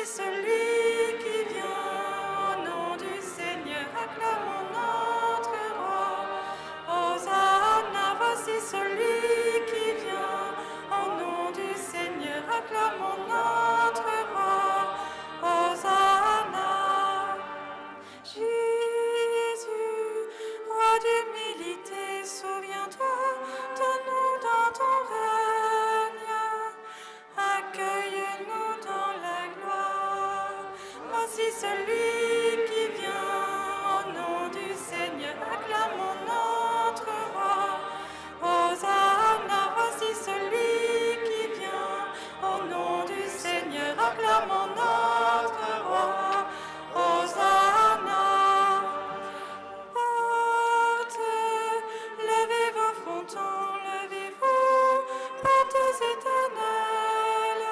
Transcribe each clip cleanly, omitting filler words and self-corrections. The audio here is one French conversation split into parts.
celui qui vient, au nom du Seigneur, acclamons notre roi. Hosanna, voici celui qui vient, au nom du Seigneur, acclamons notre roi. Hosanna. Jésus, roi d'humilité, souviens-toi de nous dans ton règne. Accueille-nous dans la gloire. Voici celui qui vient, au nom du Seigneur, acclamons notre roi. Hosanna, voici celui qui vient, au nom du Seigneur, acclamons notre roi. Hosanna. Portes, levez vos frontons, levez-vous, portes éternelles,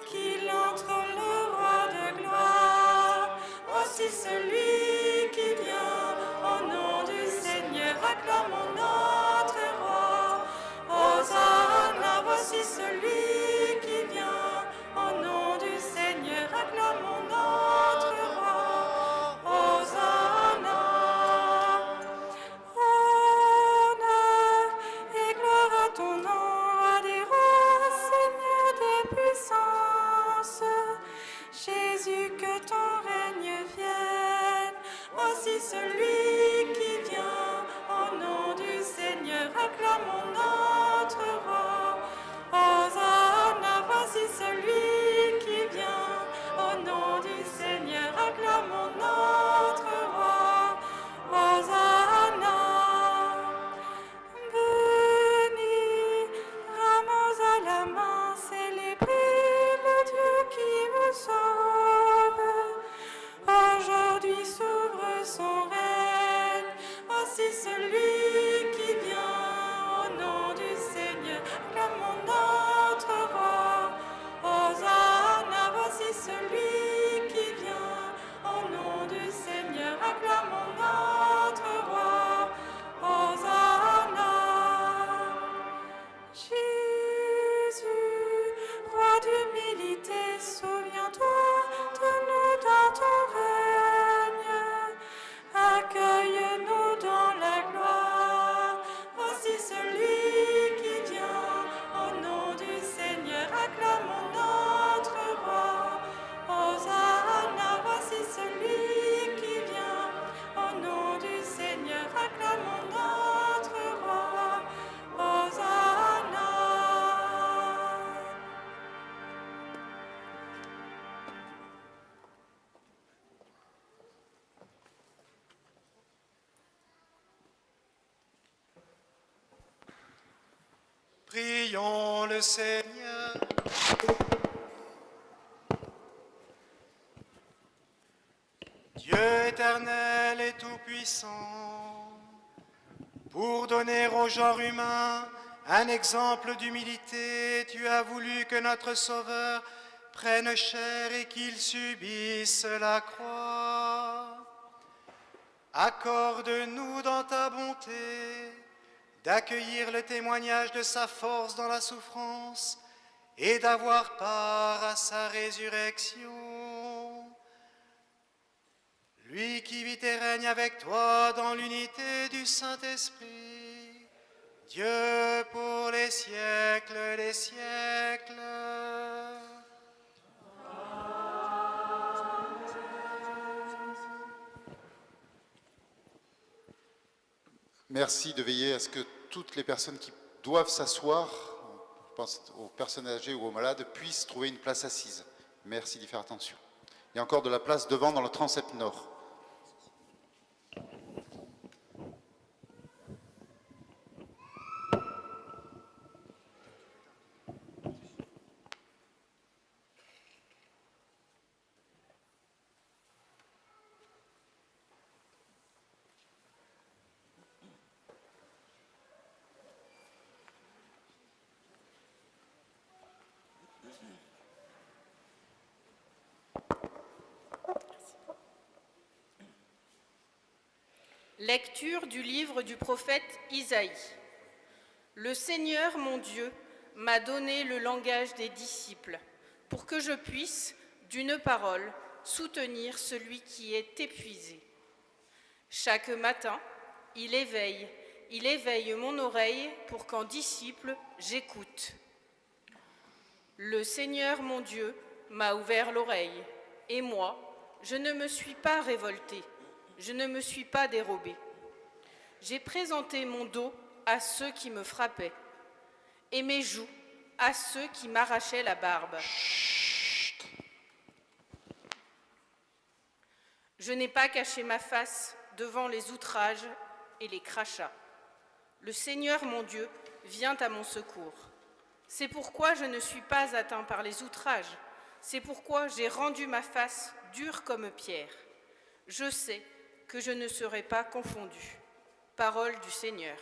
qu'il entre le roi de gloire. Voici celui qui vient, au nom du Seigneur, acclamons notre roi. Hosanna, voici celui qui vient, au nom du Seigneur, acclamons notre roi. Hosanna. Honneur et gloire à ton nom, roi des rois, Seigneur des puissances. Jésus, que ton règne vienne. Voici celui qui vient, au nom du Seigneur, acclamons notre roi. Hosanna, voici celui qui vient, au nom du Seigneur, acclamons notre roi. Hosanna. Bénis, ramos à la main, célébrez le Dieu qui vous sauve. Aujourd'hui s'ouvre son règne. Voici celui qui vient, au nom du Seigneur, acclamons notre roi. Hosanna, voici celui qui vient, au nom du Seigneur, acclamons notre roi. Hosanna. Jésus, roi d'humilité, souviens-toi de nous dans ton règne. Accueille-nous dans la gloire. Voici celui qui vient, au nom du Seigneur, acclamons notre roi. Hosanna, voici celui qui vient, au nom du Seigneur, acclamons notre roi. Hosanna. Prions le Seigneur. Dieu éternel et tout-puissant, pour donner au genre humain un exemple d'humilité, tu as voulu que notre Sauveur prenne chair et qu'il subisse la croix. Accorde-nous dans ta bonté d'accueillir le témoignage de sa force dans la souffrance et d'avoir part à sa résurrection. Lui qui vit et règne avec toi dans l'unité du Saint-Esprit, Dieu pour les siècles des siècles. Merci de veiller à ce que toutes les personnes qui doivent s'asseoir, je pense aux personnes âgées ou aux malades, puissent trouver une place assise. Merci d'y faire attention. Il y a encore de la place devant dans le transept nord. Lecture du livre du prophète Isaïe. Le Seigneur, mon Dieu, m'a donné le langage des disciples, pour que je puisse, d'une parole, soutenir celui qui est épuisé. Chaque matin, il éveille mon oreille pour qu'en disciple, j'écoute. Le Seigneur mon Dieu m'a ouvert l'oreille, et moi, je ne me suis pas révoltée, je ne me suis pas dérobée. J'ai présenté mon dos à ceux qui me frappaient, et mes joues à ceux qui m'arrachaient la barbe. Je n'ai pas caché ma face devant les outrages et les crachats. Le Seigneur mon Dieu vient à mon secours. C'est pourquoi je ne suis pas atteint par les outrages. C'est pourquoi j'ai rendu ma face dure comme pierre. Je sais que je ne serai pas confondu. Parole du Seigneur.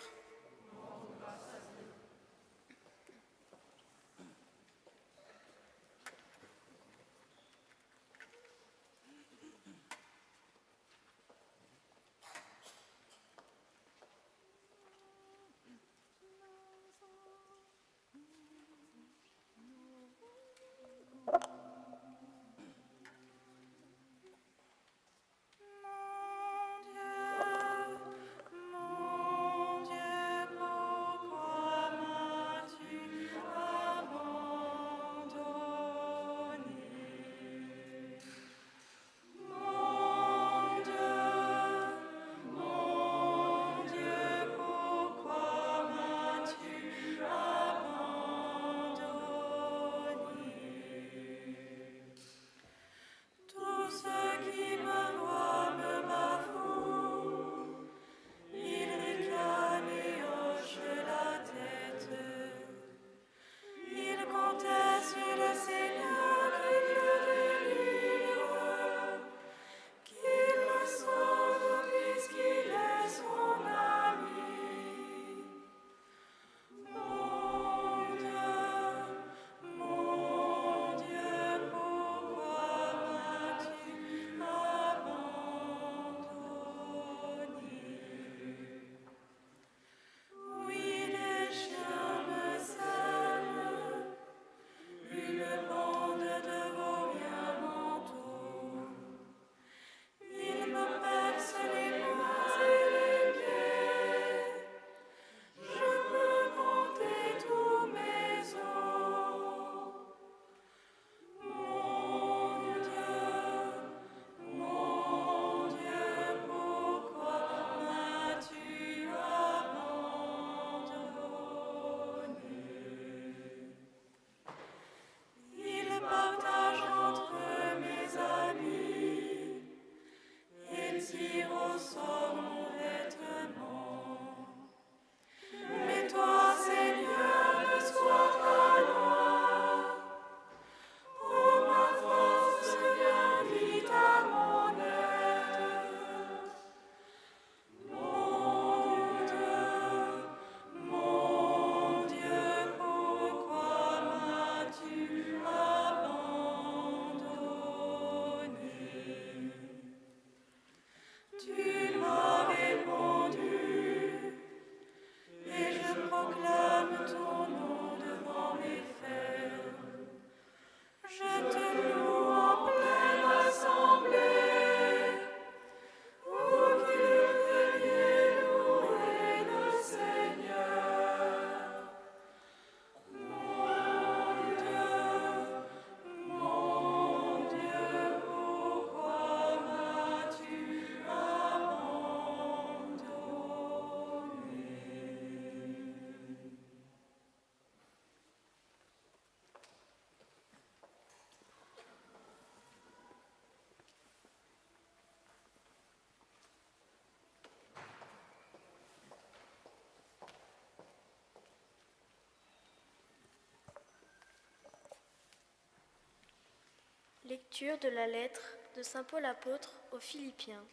Lecture de la lettre de saint Paul apôtre aux Philippiens.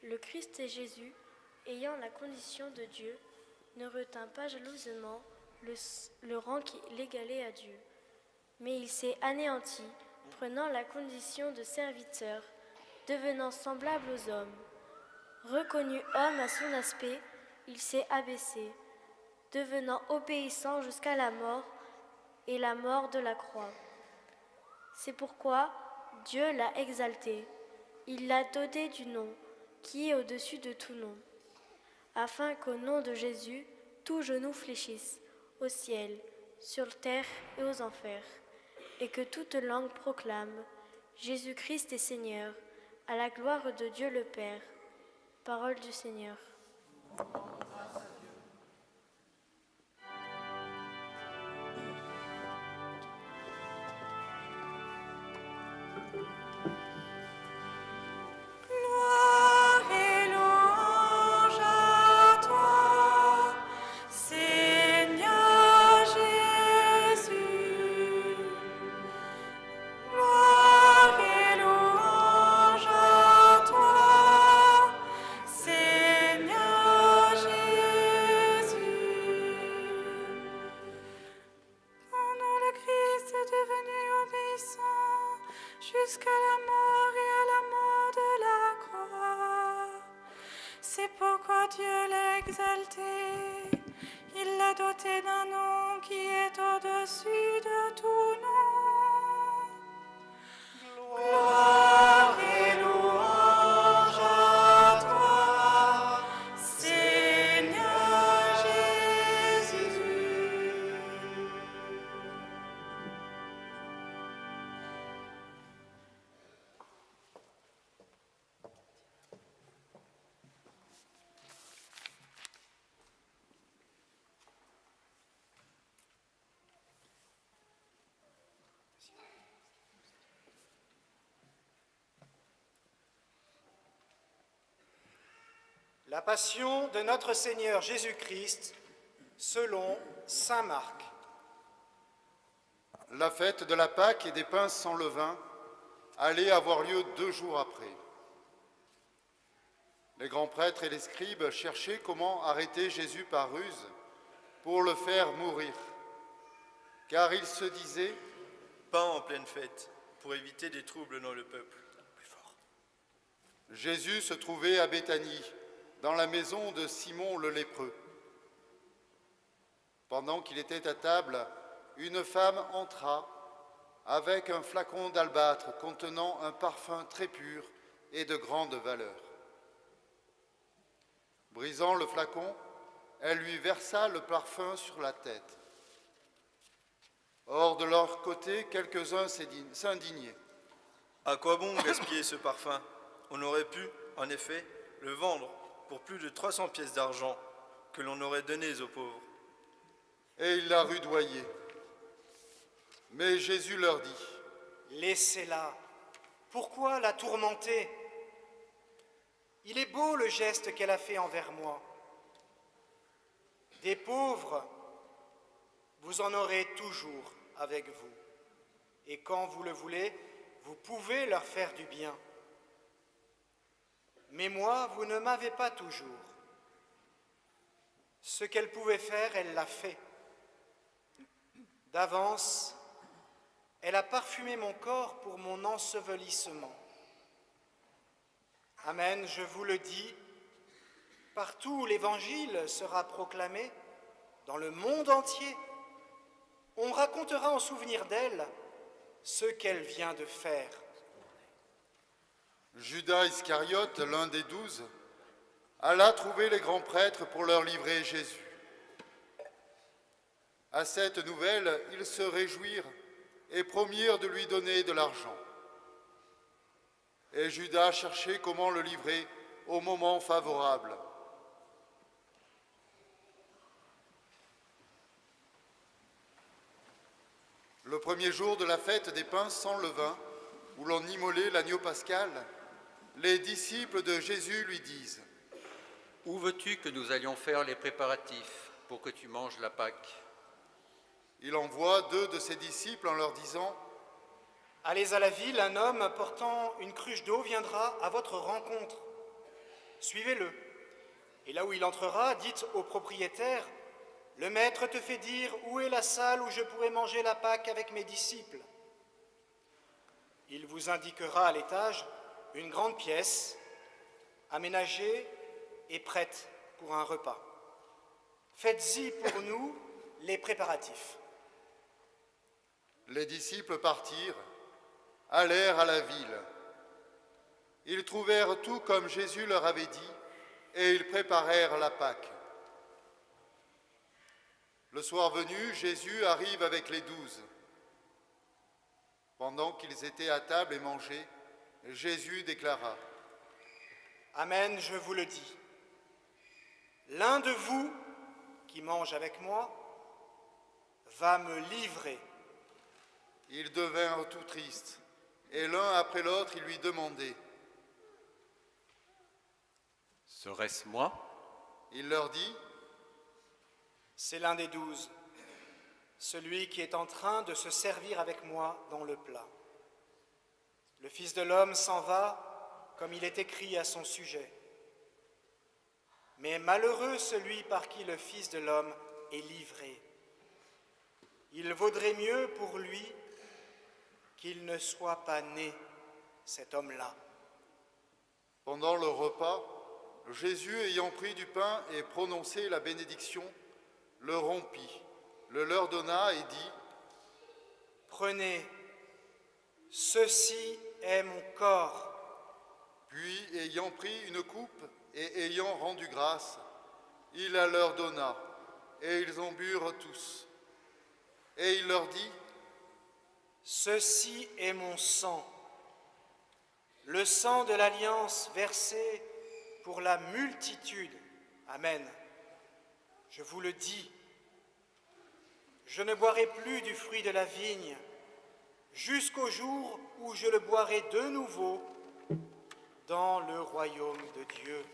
Le Christ et Jésus, ayant la condition de Dieu, ne retint pas jalousement le rang qui l'égalait à Dieu, mais il s'est anéanti, prenant la condition de serviteur, devenant semblable aux hommes. Reconnu homme à son aspect, il s'est abaissé, devenant obéissant jusqu'à la mort et la mort de la croix. C'est pourquoi Dieu l'a exalté. Il l'a doté du nom qui est au-dessus de tout nom, afin qu'au nom de Jésus, tout genou fléchisse, au ciel, sur terre et aux enfers, et que toute langue proclame Jésus-Christ est Seigneur, à la gloire de Dieu le Père. Parole du Seigneur. Gloire et louange à toi, Seigneur Jésus. Gloire et louange à toi, Seigneur Jésus. Pendant le Christ est devenu obéissant jusqu'à la mort et à la mort de la croix. C'est pourquoi Dieu l'a exalté. Il l'a doté d'un nom qui est au-dessus de tout nom. Gloire et louange à toi, Seigneur Jésus. La passion de notre Seigneur Jésus-Christ selon saint Marc. La fête de la Pâque et des pains sans levain allait avoir lieu 2 jours après. Les grands prêtres et les scribes cherchaient comment arrêter Jésus par ruse pour le faire mourir, car ils se disaient « Pas en pleine fête, pour éviter des troubles dans le peuple. » Jésus se trouvait à Béthanie, dans la maison de Simon le lépreux. Pendant qu'il était à table, une femme entra avec un flacon d'albâtre contenant un parfum très pur et de grande valeur. Brisant le flacon, elle lui versa le parfum sur la tête. Or, de leur côté, quelques-uns s'indignaient. « À quoi bon gaspiller ce parfum? On aurait pu, en effet, le vendre pour plus de 300 pièces d'argent que l'on aurait données aux pauvres. » Et ils la rudoyaient. Mais Jésus leur dit : « Laissez-la. Pourquoi la tourmenter? Il est beau le geste qu'elle a fait envers moi. Des pauvres, vous en aurez toujours avec vous. Et quand vous le voulez, vous pouvez leur faire du bien. Mais moi, vous ne m'avez pas toujours. Ce qu'elle pouvait faire, elle l'a fait. D'avance, elle a parfumé mon corps pour mon ensevelissement. Amen, je vous le dis, partout où l'Évangile sera proclamé, dans le monde entier, on racontera en souvenir d'elle ce qu'elle vient de faire. » Judas Iscariote, l'un des 12, alla trouver les grands prêtres pour leur livrer Jésus. À cette nouvelle, ils se réjouirent et promirent de lui donner de l'argent. Et Judas cherchait comment le livrer au moment favorable. Le premier jour de la fête des pains sans levain, où l'on immolait l'agneau pascal, les disciples de Jésus lui disent : « Où veux-tu que nous allions faire les préparatifs pour que tu manges la Pâque ?» Il envoie 2 de ses disciples en leur disant : « Allez à la ville, un homme portant une cruche d'eau viendra à votre rencontre. Suivez-le. Et là où il entrera, dites au propriétaire : le maître te fait dire où est la salle où je pourrai manger la Pâque avec mes disciples. Il vous indiquera à l'étage une grande pièce, aménagée et prête pour un repas. Faites-y pour nous les préparatifs. » Les disciples partirent, allèrent à la ville. Ils trouvèrent tout comme Jésus leur avait dit, et ils préparèrent la Pâque. Le soir venu, Jésus arrive avec les 12. Pendant qu'ils étaient à table et mangeaient, Jésus déclara: Amen, je vous le dis. L'un de vous qui mange avec moi va me livrer. Ils devinrent tout tristes, et l'un après l'autre, ils lui demandaient. Serait-ce moi? Il leur dit: C'est l'un des 12, celui qui est en train de se servir avec moi dans le plat. Le Fils de l'homme s'en va comme il est écrit à son sujet. Mais malheureux celui par qui le Fils de l'homme est livré. Il vaudrait mieux pour lui qu'il ne soit pas né, cet homme-là. Pendant le repas, Jésus, ayant pris du pain et prononcé la bénédiction, le rompit, le leur donna et dit: Prenez, ceci est mon corps. Puis, ayant pris une coupe et ayant rendu grâce, il la leur donna, et ils en burent tous. Et il leur dit: Ceci est mon sang, le sang de l'alliance versé pour la multitude. Amen. Je vous le dis, je ne boirai plus du fruit de la vigne jusqu'au jour où je le boirai de nouveau dans le royaume de Dieu.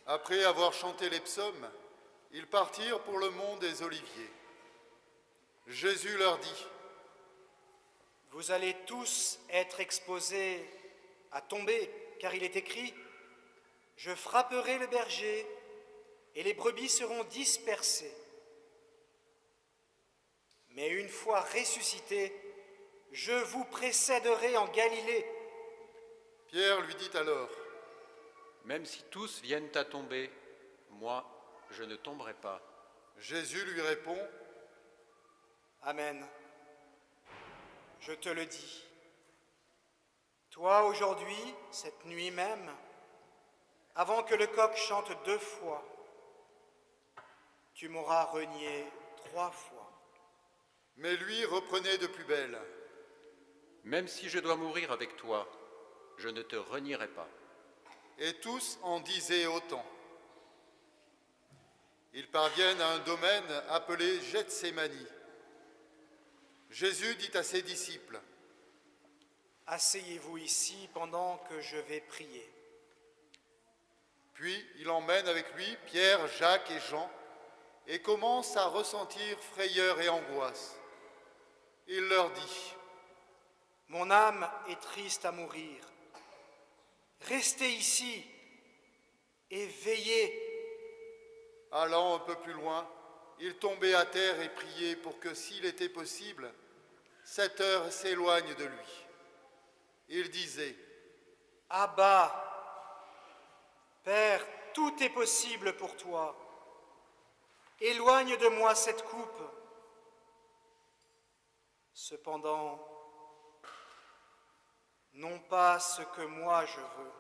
Après avoir chanté les psaumes, ils partirent pour le mont des Oliviers. Jésus leur dit: Vous allez tous être exposés à tomber, car il est écrit: Je frapperai le berger et les brebis seront dispersées. Mais une fois ressuscité, je vous précéderai en Galilée. Pierre lui dit alors: Même si tous viennent à tomber, moi, je ne tomberai pas. Jésus lui répond: Amen. Je te le dis. Toi, aujourd'hui, cette nuit même, avant que le coq chante 2 fois, tu m'auras renié 3 fois. Mais lui reprenait de plus belle: Même si je dois mourir avec toi, je ne te renierai pas. Et tous en disaient autant. Ils parviennent à un domaine appelé Gethsémani. Jésus dit à ses disciples: Asseyez-vous ici pendant que je vais prier. Puis il emmène avec lui Pierre, Jacques et Jean et commence à ressentir frayeur et angoisse. Il leur dit: Mon âme est triste à mourir. Restez ici et veillez. Allant un peu plus loin, il tombait à terre et priait pour que, s'il était possible, cette heure s'éloigne de lui. Il disait: Abba, Père, tout est possible pour toi. Éloigne de moi cette coupe. Cependant, non pas ce que moi je veux,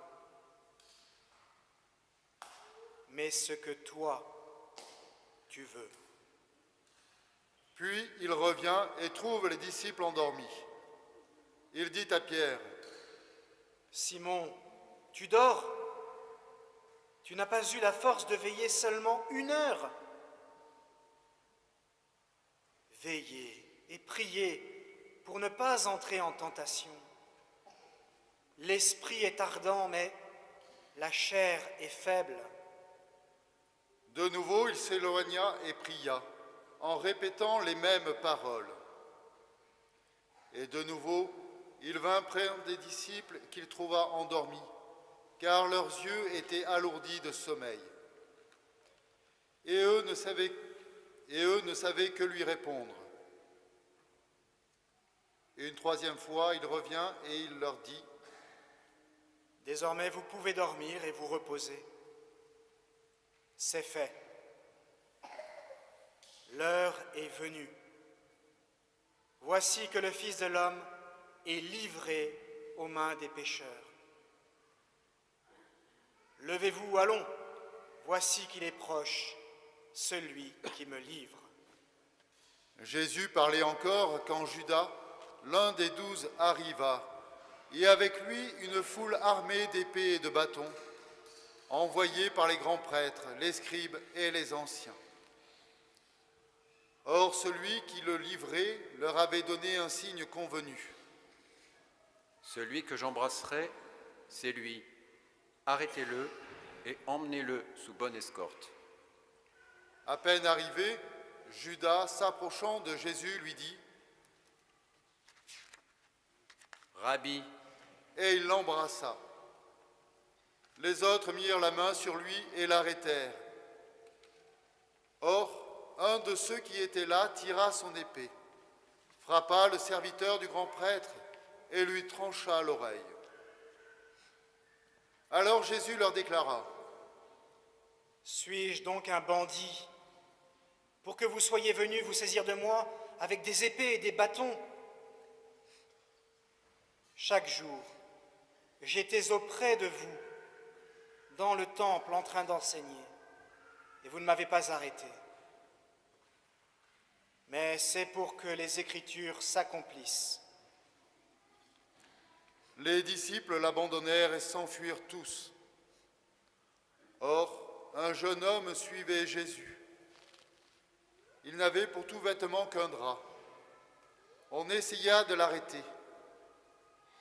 mais ce que toi tu veux. Puis il revient et trouve les disciples endormis. Il dit à Pierre: Simon, tu dors? Tu n'as pas eu la force de veiller seulement 1 heure? Veillez et priez pour ne pas entrer en tentation. L'esprit est ardent, mais la chair est faible. De nouveau, il s'éloigna et pria, en répétant les mêmes paroles. Et de nouveau, il vint près des disciples qu'il trouva endormis, car leurs yeux étaient alourdis de sommeil. Et eux ne savaient que lui répondre. Et une 3e fois, il revient et il leur dit: Désormais, vous pouvez dormir et vous reposer. C'est fait. L'heure est venue. Voici que le Fils de l'homme et livré aux mains des pécheurs. Levez-vous, allons, voici qu'il est proche, celui qui me livre. Jésus parlait encore quand Judas, l'un des 12, arriva, et avec lui une foule armée d'épées et de bâtons, envoyés par les grands prêtres, les scribes et les anciens. Or, celui qui le livrait leur avait donné un signe convenu. Celui que j'embrasserai, c'est lui. Arrêtez-le et emmenez-le sous bonne escorte. À peine arrivé, Judas, s'approchant de Jésus, lui dit « Rabbi !» et il l'embrassa. Les autres mirent la main sur lui et l'arrêtèrent. Or, un de ceux qui étaient là tira son épée, frappa le serviteur du grand prêtre et lui trancha l'oreille. Alors Jésus leur déclara : « Suis-je donc un bandit pour que vous soyez venus vous saisir de moi avec des épées et des bâtons ? Chaque jour, j'étais auprès de vous, dans le temple en train d'enseigner, et vous ne m'avez pas arrêté. Mais c'est pour que les Écritures s'accomplissent. » Les disciples l'abandonnèrent et s'enfuirent tous. Or, un jeune homme suivait Jésus. Il n'avait pour tout vêtement qu'un drap. On essaya de l'arrêter,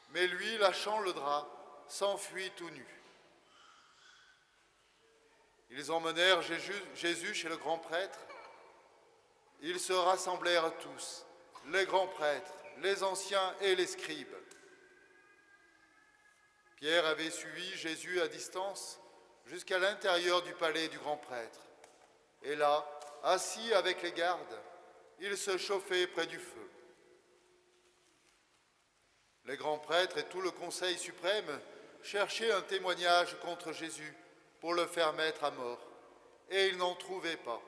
mais lui, lâchant le drap, s'enfuit tout nu. Ils emmenèrent Jésus chez le grand prêtre. Ils se rassemblèrent tous, les grands prêtres, les anciens et les scribes. Pierre avait suivi Jésus à distance jusqu'à l'intérieur du palais du grand prêtre. Et là, assis avec les gardes, il se chauffait près du feu. Les grands prêtres et tout le conseil suprême cherchaient un témoignage contre Jésus pour le faire mettre à mort, et ils n'en trouvaient pas.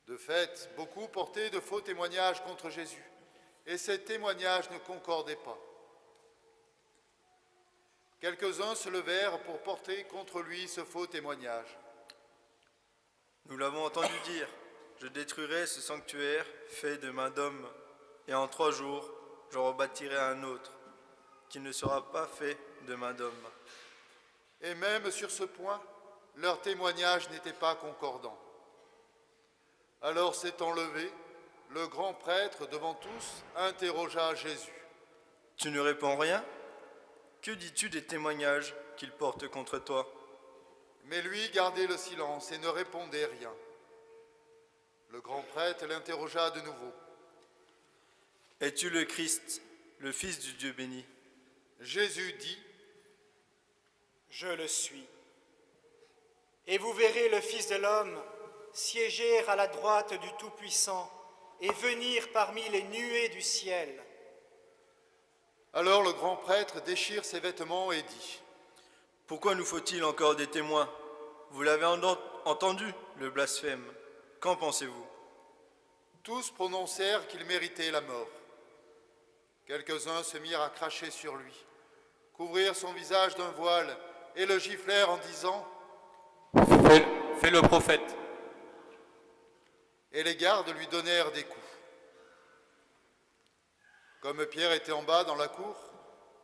De fait, beaucoup portaient de faux témoignages contre Jésus, et ces témoignages ne concordaient pas. Quelques-uns se levèrent pour porter contre lui ce faux témoignage. Nous l'avons entendu dire, je détruirai ce sanctuaire fait de main d'homme, et en 3 jours, je rebâtirai un autre, qui ne sera pas fait de main d'homme. Et même sur ce point, leur témoignage n'était pas concordant. Alors s'étant levé, le grand prêtre, devant tous, interrogea Jésus. « Tu ne réponds rien ? Que dis-tu des témoignages qu'ils portent contre toi ?» Mais lui gardait le silence et ne répondait rien. Le grand prêtre l'interrogea de nouveau. « Es-tu le Christ, le Fils du Dieu béni ?» Jésus dit : « Je le suis. Et vous verrez le Fils de l'homme siéger à la droite du Tout-Puissant et venir parmi les nuées du ciel. » Alors le grand prêtre déchire ses vêtements et dit : « Pourquoi nous faut-il encore des témoins ? Vous l'avez entendu, le blasphème. Qu'en pensez-vous » Tous prononcèrent qu'il méritait la mort. Quelques-uns se mirent à cracher sur lui, couvrirent son visage d'un voile et le giflèrent en disant : « Fais le prophète !» Et les gardes lui donnèrent des coups. Comme Pierre était en bas dans la cour,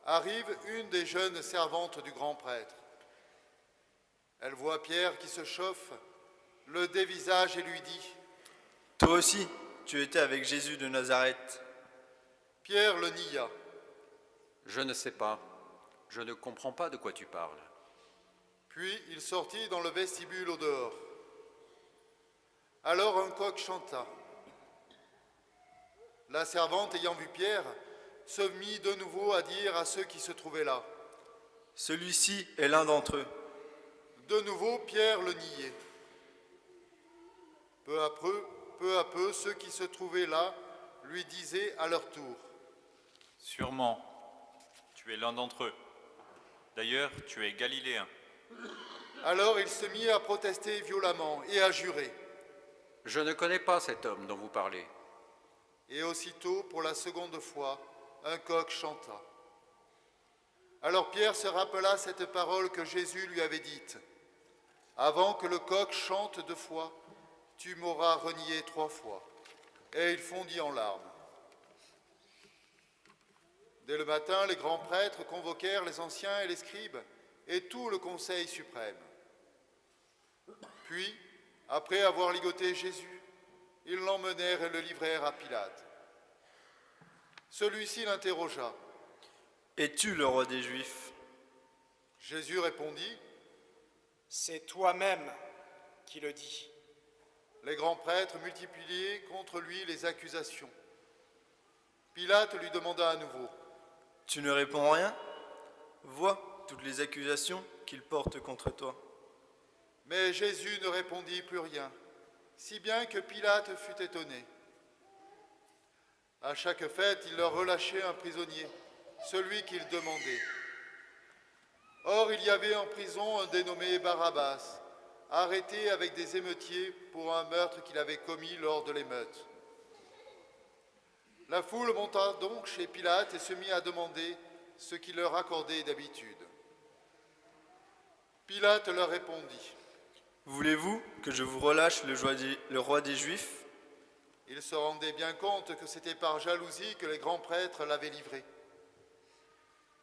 arrive une des jeunes servantes du grand prêtre. Elle voit Pierre qui se chauffe, le dévisage et lui dit : « Toi aussi, tu étais avec Jésus de Nazareth. » Pierre le nia. « Je ne sais pas, je ne comprends pas de quoi tu parles. » Puis il sortit dans le vestibule au dehors. Alors un coq chanta. La servante, ayant vu Pierre, se mit de nouveau à dire à ceux qui se trouvaient là : « Celui-ci est l'un d'entre eux. » De nouveau, Pierre le niait. Peu à peu, ceux qui se trouvaient là lui disaient à leur tour : « Sûrement, tu es l'un d'entre eux. D'ailleurs, tu es galiléen. » Alors il se mit à protester violemment et à jurer. Je ne connais pas cet homme dont vous parlez. Et aussitôt, pour la seconde fois, un coq chanta. Alors Pierre se rappela cette parole que Jésus lui avait dite. Avant que le coq chante 2 fois, tu m'auras renié 3 fois. Et il fondit en larmes. Dès le matin, les grands prêtres convoquèrent les anciens et les scribes et tout le conseil suprême. Puis, après avoir ligoté Jésus, ils l'emmenèrent et le livrèrent à Pilate. Celui-ci l'interrogea. « Es-tu le roi des Juifs ?» Jésus répondit. C'est toi-même qui le dis. Les grands prêtres multipliaient contre lui les accusations. Pilate lui demanda à nouveau. « Tu ne réponds rien ? Vois toutes les accusations qu'il porte contre toi. » Mais Jésus ne répondit plus rien, si bien que Pilate fut étonné. À chaque fête, il leur relâchait un prisonnier, celui qu'il demandait. Or, il y avait en prison un dénommé Barabbas, arrêté avec des émeutiers pour un meurtre qu'il avait commis lors de l'émeute. La foule monta donc chez Pilate et se mit à demander ce qu'il leur accordait d'habitude. Pilate leur répondit. « Voulez-vous que je vous relâche le roi des Juifs ?» Il se rendait bien compte que c'était par jalousie que les grands prêtres l'avaient livré.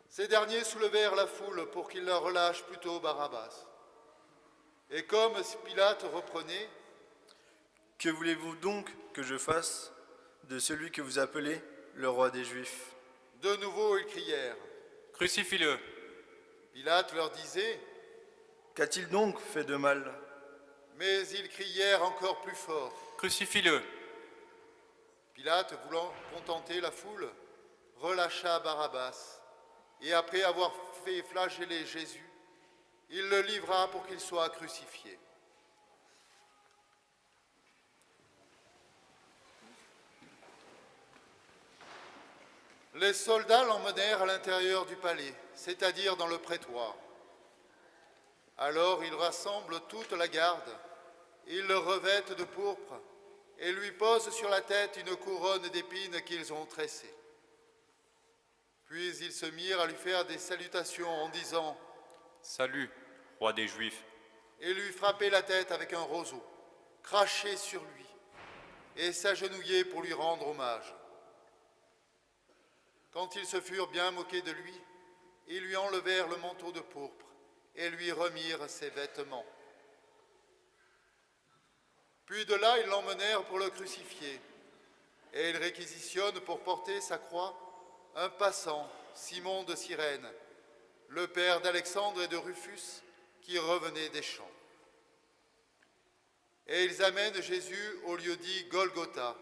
Ces derniers soulevèrent la foule pour qu'il leur relâche plutôt Barabbas. Et comme Pilate reprenait, « Que voulez-vous donc que je fasse de celui que vous appelez le roi des Juifs ?» De nouveau ils crièrent. « Crucifie-le !» Pilate leur disait. « Qu'a-t-il donc fait de mal ?» Mais ils crièrent encore plus fort. « Crucifie-le !» Pilate, voulant contenter la foule, relâcha Barabbas, et après avoir fait flageller Jésus, il le livra pour qu'il soit crucifié. Les soldats l'emmenèrent à l'intérieur du palais, c'est-à-dire dans le prétoire. Alors ils rassemblent toute la garde, ils le revêtent de pourpre et lui posent sur la tête une couronne d'épines qu'ils ont tressée. Puis ils se mirent à lui faire des salutations en disant « Salut, roi des Juifs !» et lui frapper la tête avec un roseau, cracher sur lui et s'agenouiller pour lui rendre hommage. Quand ils se furent bien moqués de lui, ils lui enlevèrent le manteau de pourpre et lui remirent ses vêtements. Puis de là, ils l'emmenèrent pour le crucifier, et ils réquisitionnent pour porter sa croix un passant, Simon de Cyrène, le père d'Alexandre et de Rufus, qui revenait des champs. Et ils amènent Jésus au lieu dit Golgotha,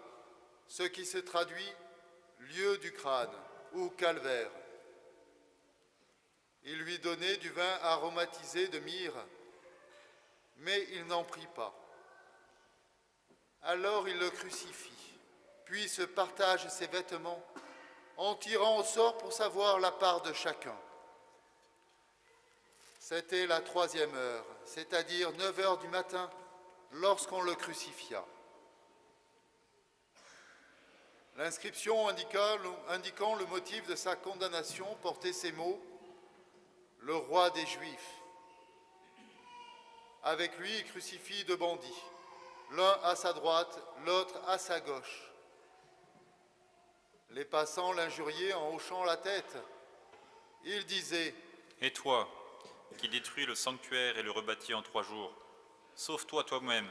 ce qui se traduit lieu du crâne ou calvaire. Il lui donnait du vin aromatisé de myrrhe, mais il n'en prit pas. Alors il le crucifie, puis se partage ses vêtements en tirant au sort pour savoir la part de chacun. C'était la 3e heure, c'est-à-dire 9 heures du matin, lorsqu'on le crucifia. L'inscription indiquant le motif de sa condamnation portait ces mots « Le roi des Juifs ». Avec lui, il crucifie 2 bandits, l'un à sa droite, l'autre à sa gauche. Les passants l'injuriaient en hochant la tête. Ils disaient « Et toi, qui détruis le sanctuaire et le rebâtis en 3 jours, sauve-toi toi-même,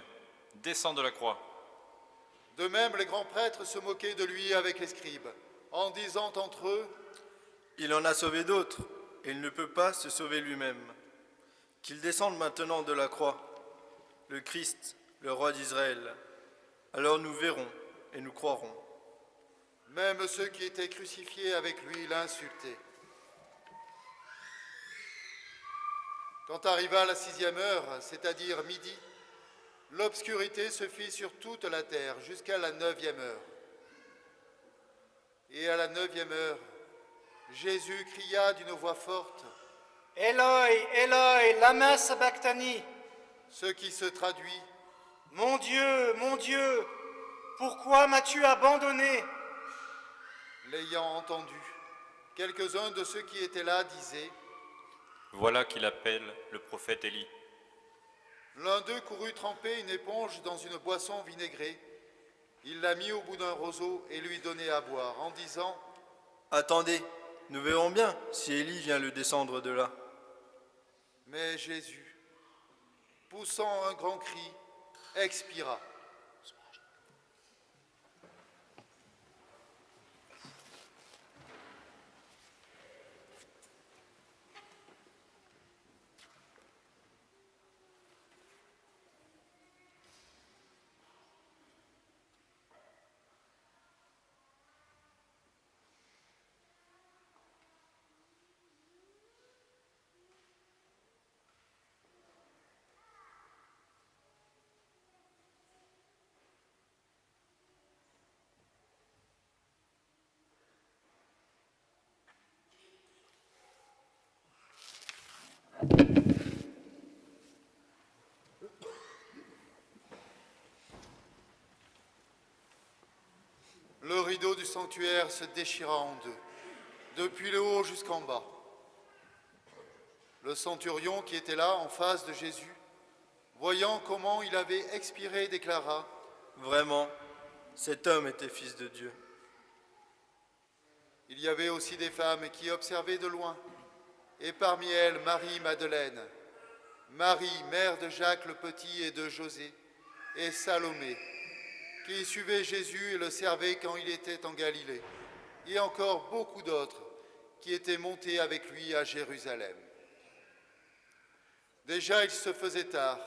descends de la croix. » De même, les grands prêtres se moquaient de lui avec les scribes, en disant entre eux « Il en a sauvé d'autres, et il ne peut pas se sauver lui-même. Qu'il descende maintenant de la croix, le Christ, le roi d'Israël. Alors nous verrons et nous croirons. » Même ceux qui étaient crucifiés avec lui l'insultaient. Quand arriva la 6e heure, c'est-à-dire midi, l'obscurité se fit sur toute la terre jusqu'à la 9e heure. Et à la 9e heure, Jésus cria d'une voix forte « Eloi, Eloi, lama sabachthani » ce qui se traduit « Mon Dieu, pourquoi m'as-tu abandonné ?» L'ayant entendu, Quelques-uns de ceux qui étaient là disaient: Voilà qu'il appelle le prophète Élie. L'un d'eux courut tremper une éponge dans une boisson vinaigrée. Il l'a mis au bout d'un roseau et lui donnait à boire, en disant: Attendez, nous verrons bien si Élie vient le descendre de là. Mais Jésus, poussant un grand cri, expira. Le rideau du sanctuaire se déchira en deux, depuis le haut jusqu'en bas. Le centurion qui était là, en face de Jésus, voyant comment il avait expiré, déclara: Vraiment, cet homme était fils de Dieu. Il y avait aussi des femmes qui observaient de loin, et parmi elles Marie-Madeleine, Marie, mère de Jacques le Petit et de José, et Salomé, qui suivait Jésus et le servait quand il était en Galilée, et encore beaucoup d'autres qui étaient montés avec lui à Jérusalem. Déjà il se faisait tard.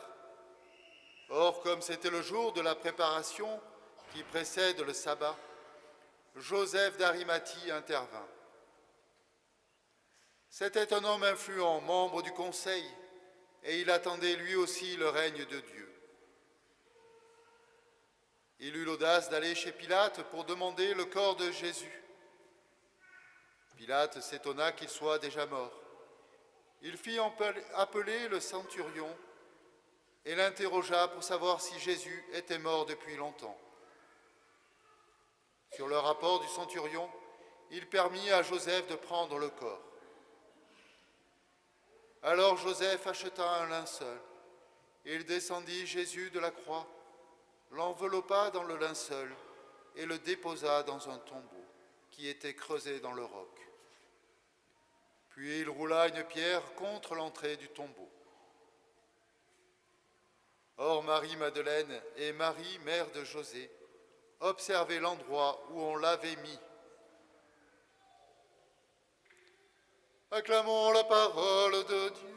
Or, comme c'était le jour de la préparation qui précède le sabbat, Joseph d'Arimathie intervint. C'était un homme influent, membre du conseil, et il attendait lui aussi le règne de Dieu. Il eut l'audace d'aller chez Pilate pour demander le corps de Jésus. Pilate s'étonna qu'il soit déjà mort. Il fit appeler le centurion et l'interrogea pour savoir si Jésus était mort depuis longtemps. Sur le rapport du centurion, il permit à Joseph de prendre le corps. Alors Joseph acheta un linceul. Il descendit Jésus de la croix, l'enveloppa dans le linceul et le déposa dans un tombeau qui était creusé dans le roc. Puis il roula une pierre contre l'entrée du tombeau. Or Marie-Madeleine et Marie, mère de José, observaient l'endroit où on l'avait mis. Acclamons la parole de Dieu.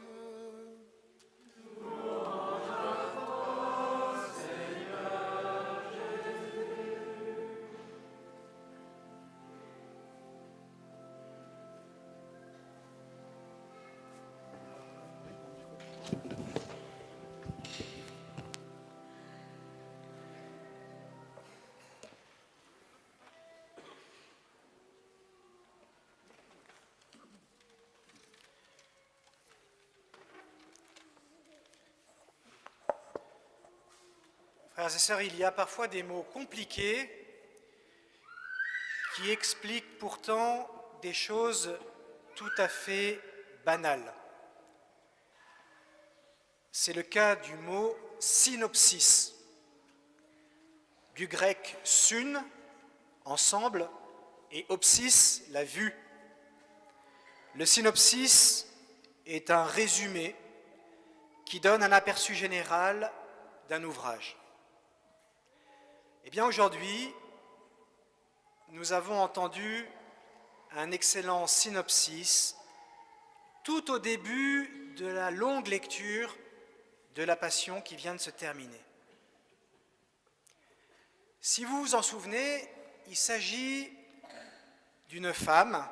Frères et sœurs, il y a parfois des mots compliqués qui expliquent pourtant des choses tout à fait banales. C'est le cas du mot synopsis, du grec sun, ensemble, et opsis, la vue. Le synopsis est un résumé qui donne un aperçu général d'un ouvrage. Eh bien, aujourd'hui, nous avons entendu un excellent synopsis tout au début de la longue lecture de la Passion qui vient de se terminer. Si vous vous en souvenez, il s'agit d'une femme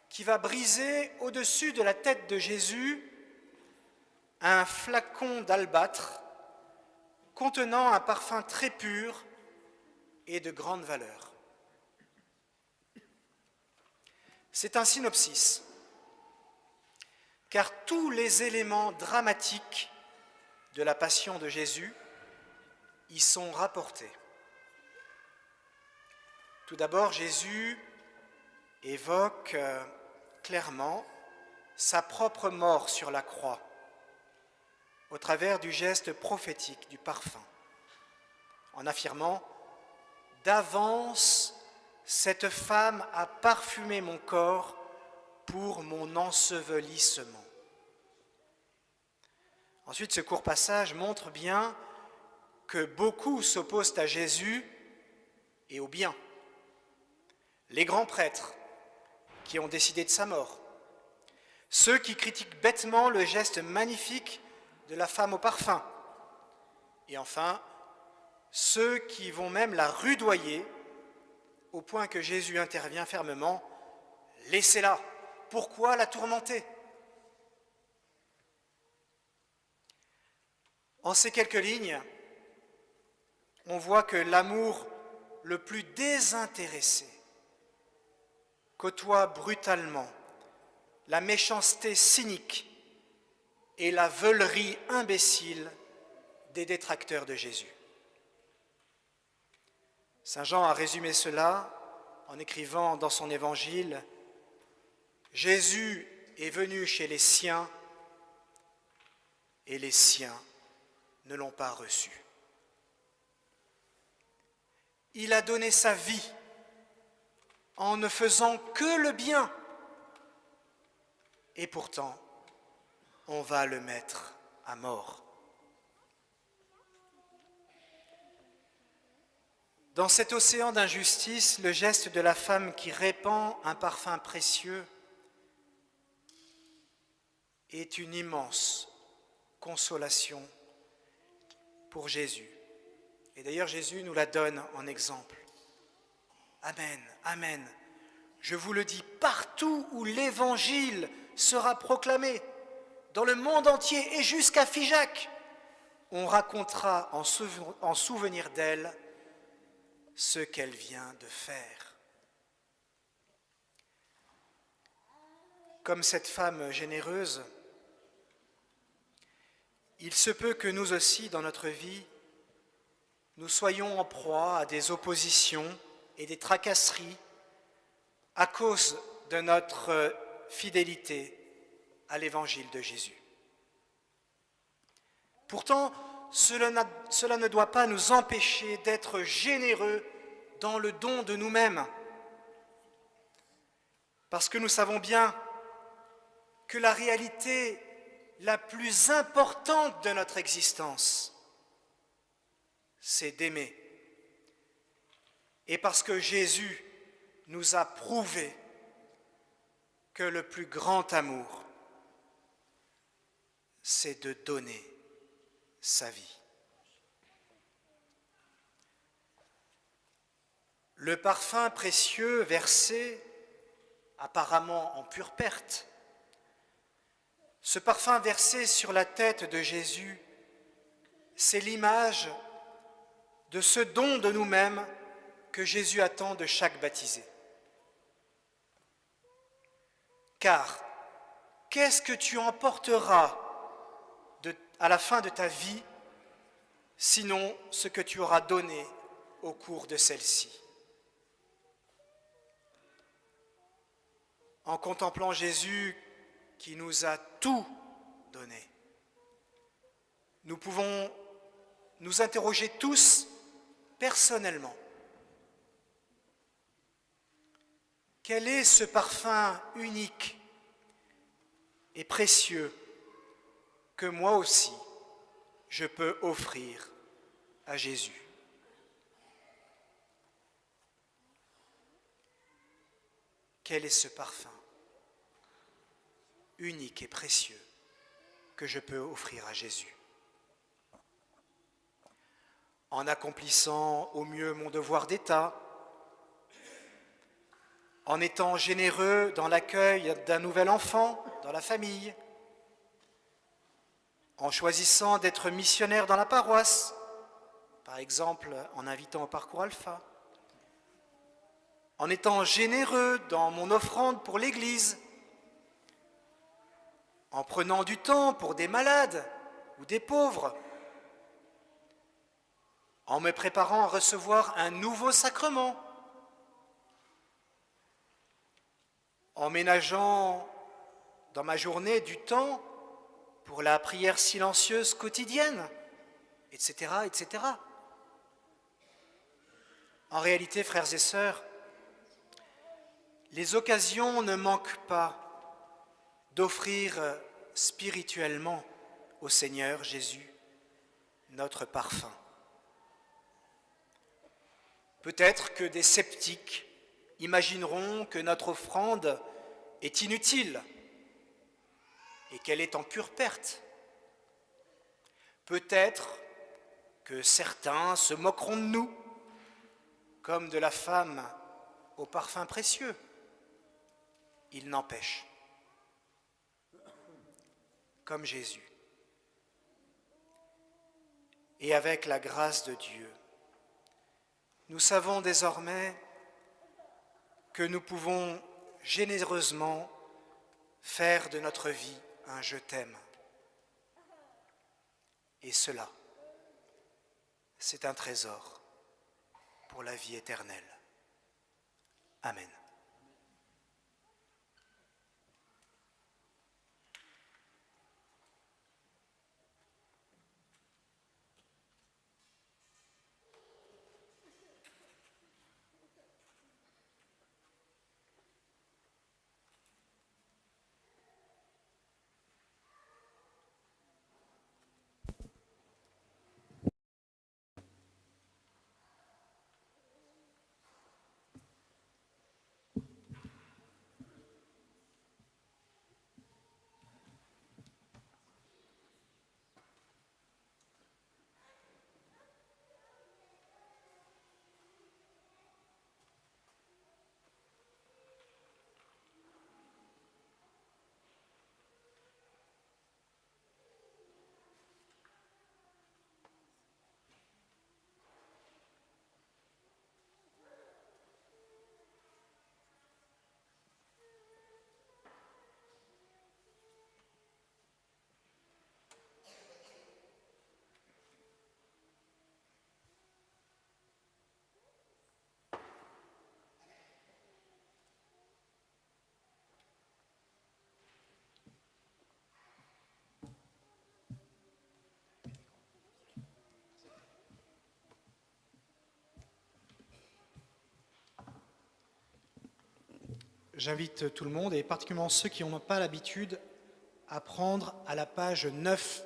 qui va briser au-dessus de la tête de Jésus un flacon d'albâtre contenant un parfum très pur et de grande valeur. C'est un synopsis, car tous les éléments dramatiques de la Passion de Jésus y sont rapportés. Tout d'abord, Jésus évoque clairement sa propre mort sur la croix au travers du geste prophétique du parfum, en affirmant « D'avance, cette femme a parfumé mon corps pour mon ensevelissement ». Ensuite, ce court passage montre bien que beaucoup s'opposent à Jésus et au bien. Les grands prêtres qui ont décidé de sa mort, ceux qui critiquent bêtement le geste magnifique de la femme au parfum, et enfin, ceux qui vont même la rudoyer au point que Jésus intervient fermement « Laissez-la, pourquoi la tourmenter ?» En ces quelques lignes, on voit que l'amour le plus désintéressé côtoie brutalement la méchanceté cynique et la veulerie imbécile des détracteurs de Jésus. Saint Jean a résumé cela en écrivant dans son évangile « Jésus est venu chez les siens et les siens ne l'ont pas reçu. Il a donné sa vie en ne faisant que le bien. Et pourtant, on va le mettre à mort. Dans cet océan d'injustice, le geste de la femme qui répand un parfum précieux est une immense consolation pour Jésus. Et d'ailleurs, Jésus nous la donne en exemple. Amen, amen. Je vous le dis, partout où l'Évangile sera proclamé, dans le monde entier et jusqu'à Figeac, on racontera en souvenir d'elle ce qu'elle vient de faire. Comme cette femme généreuse, il se peut que nous aussi, dans notre vie, nous soyons en proie à des oppositions et des tracasseries à cause de notre fidélité à l'évangile de Jésus. Pourtant, cela ne doit pas nous empêcher d'être généreux dans le don de nous-mêmes, parce que nous savons bien que la réalité la plus importante de notre existence, c'est d'aimer. Et parce que Jésus nous a prouvé que le plus grand amour, c'est de donner sa vie. Le parfum précieux versé, apparemment en pure perte, ce parfum versé sur la tête de Jésus, c'est l'image de ce don de nous-mêmes que Jésus attend de chaque baptisé. Car qu'est-ce que tu emporteras à la fin de ta vie, sinon ce que tu auras donné au cours de celle-ci? En contemplant Jésus qui nous a tout donné, nous pouvons nous interroger tous personnellement. Quel est ce parfum unique et précieux que moi aussi je peux offrir à Jésus? Quel est ce parfum unique et précieux que je peux offrir à Jésus? En accomplissant au mieux mon devoir d'État, en étant généreux dans l'accueil d'un nouvel enfant dans la famille, en choisissant d'être missionnaire dans la paroisse, par exemple en invitant au parcours Alpha, en étant généreux dans mon offrande pour l'Église, en prenant du temps pour des malades ou des pauvres, en me préparant à recevoir un nouveau sacrement, en ménageant dans ma journée du temps pour la prière silencieuse quotidienne, etc., etc. En réalité, frères et sœurs, les occasions ne manquent pas d'offrir spirituellement au Seigneur Jésus notre parfum. Peut-être que des sceptiques imagineront que notre offrande est inutile et qu'elle est en pure perte. Peut-être que certains se moqueront de nous, comme de la femme au parfum précieux. Il n'empêche, comme Jésus, et avec la grâce de Dieu, nous savons désormais que nous pouvons généreusement faire de notre vie un « je t'aime ». Et cela, c'est un trésor pour la vie éternelle. Amen. J'invite tout le monde, et particulièrement ceux qui n'ont pas l'habitude, à prendre à la page 9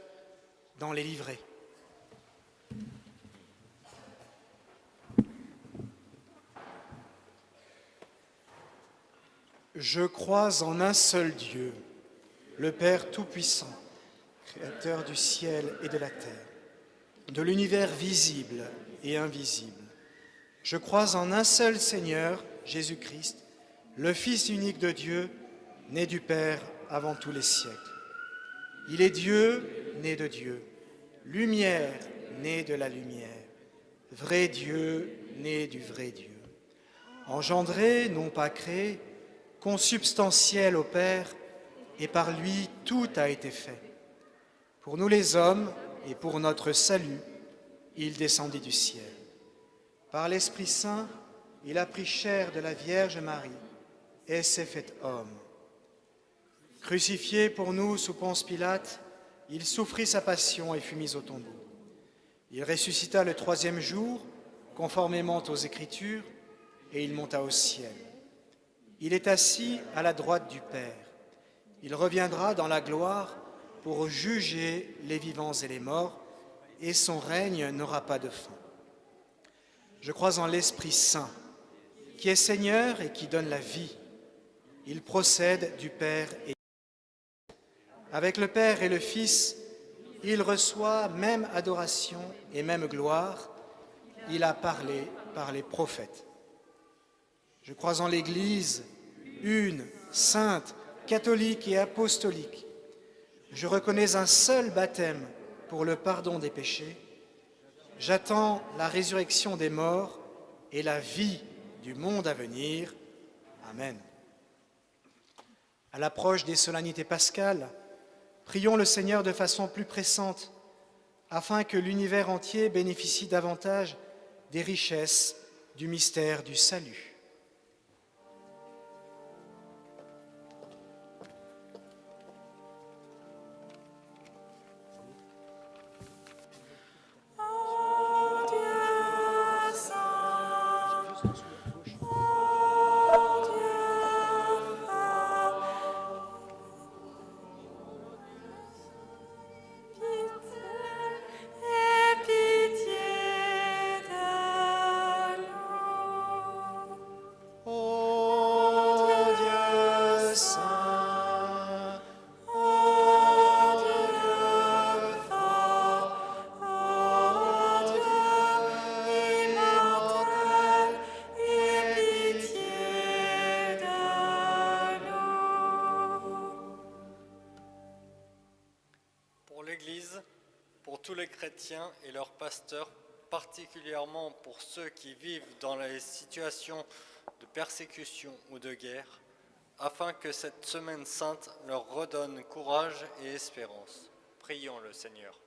dans les livrets. Je crois en un seul Dieu, le Père Tout-Puissant, Créateur du ciel et de la terre, de l'univers visible et invisible. Je crois en un seul Seigneur, Jésus-Christ, le Fils unique de Dieu, né du Père avant tous les siècles. Il est Dieu, né de Dieu, lumière, né de la lumière, vrai Dieu, né du vrai Dieu, engendré, non pas créé, consubstantiel au Père, et par lui tout a été fait. Pour nous les hommes et pour notre salut, il descendit du ciel. Par l'Esprit Saint, il a pris chair de la Vierge Marie et s'est fait homme. Crucifié pour nous sous Ponce Pilate, il souffrit sa passion et fut mis au tombeau. Il ressuscita le troisième jour, conformément aux Écritures, et il monta au ciel. Il est assis à la droite du Père. Il reviendra dans la gloire pour juger les vivants et les morts, et son règne n'aura pas de fin. Je crois en l'Esprit Saint, qui est Seigneur et qui donne la vie. Il procède du Père et avec le Père et le Fils, il reçoit même adoration et même gloire. Il a parlé par les prophètes. Je crois en l'Église, une, sainte, catholique et apostolique. Je reconnais un seul baptême pour le pardon des péchés. J'attends la résurrection des morts et la vie du monde à venir. Amen. À l'approche des solennités pascales, prions le Seigneur de façon plus pressante, afin que l'univers entier bénéficie davantage des richesses du mystère du salut. pour tous les chrétiens et leurs pasteurs, particulièrement pour ceux qui vivent dans les situations de persécution ou de guerre, afin que cette semaine sainte leur redonne courage et espérance. Prions le Seigneur.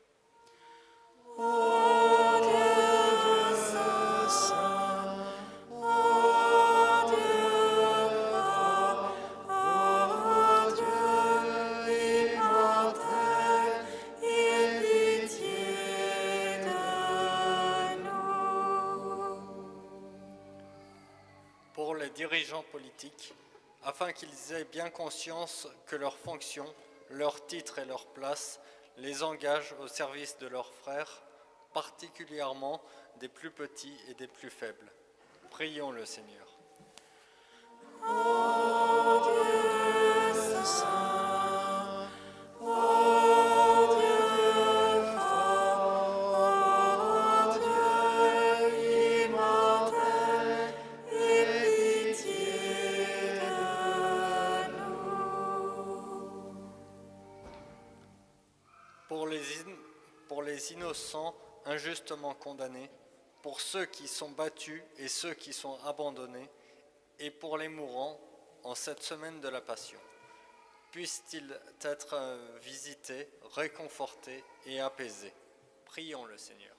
Pour les dirigeants politiques, afin qu'ils aient bien conscience que leurs fonctions, leurs titres et leur place les engagent au service de leurs frères, particulièrement des plus petits et des plus faibles. Prions le Seigneur. Pour les innocents injustement condamnés, pour ceux qui sont battus et ceux qui sont abandonnés, et pour les mourants en cette semaine de la Passion. Puissent-ils être visités, réconfortés et apaisés. Prions le Seigneur.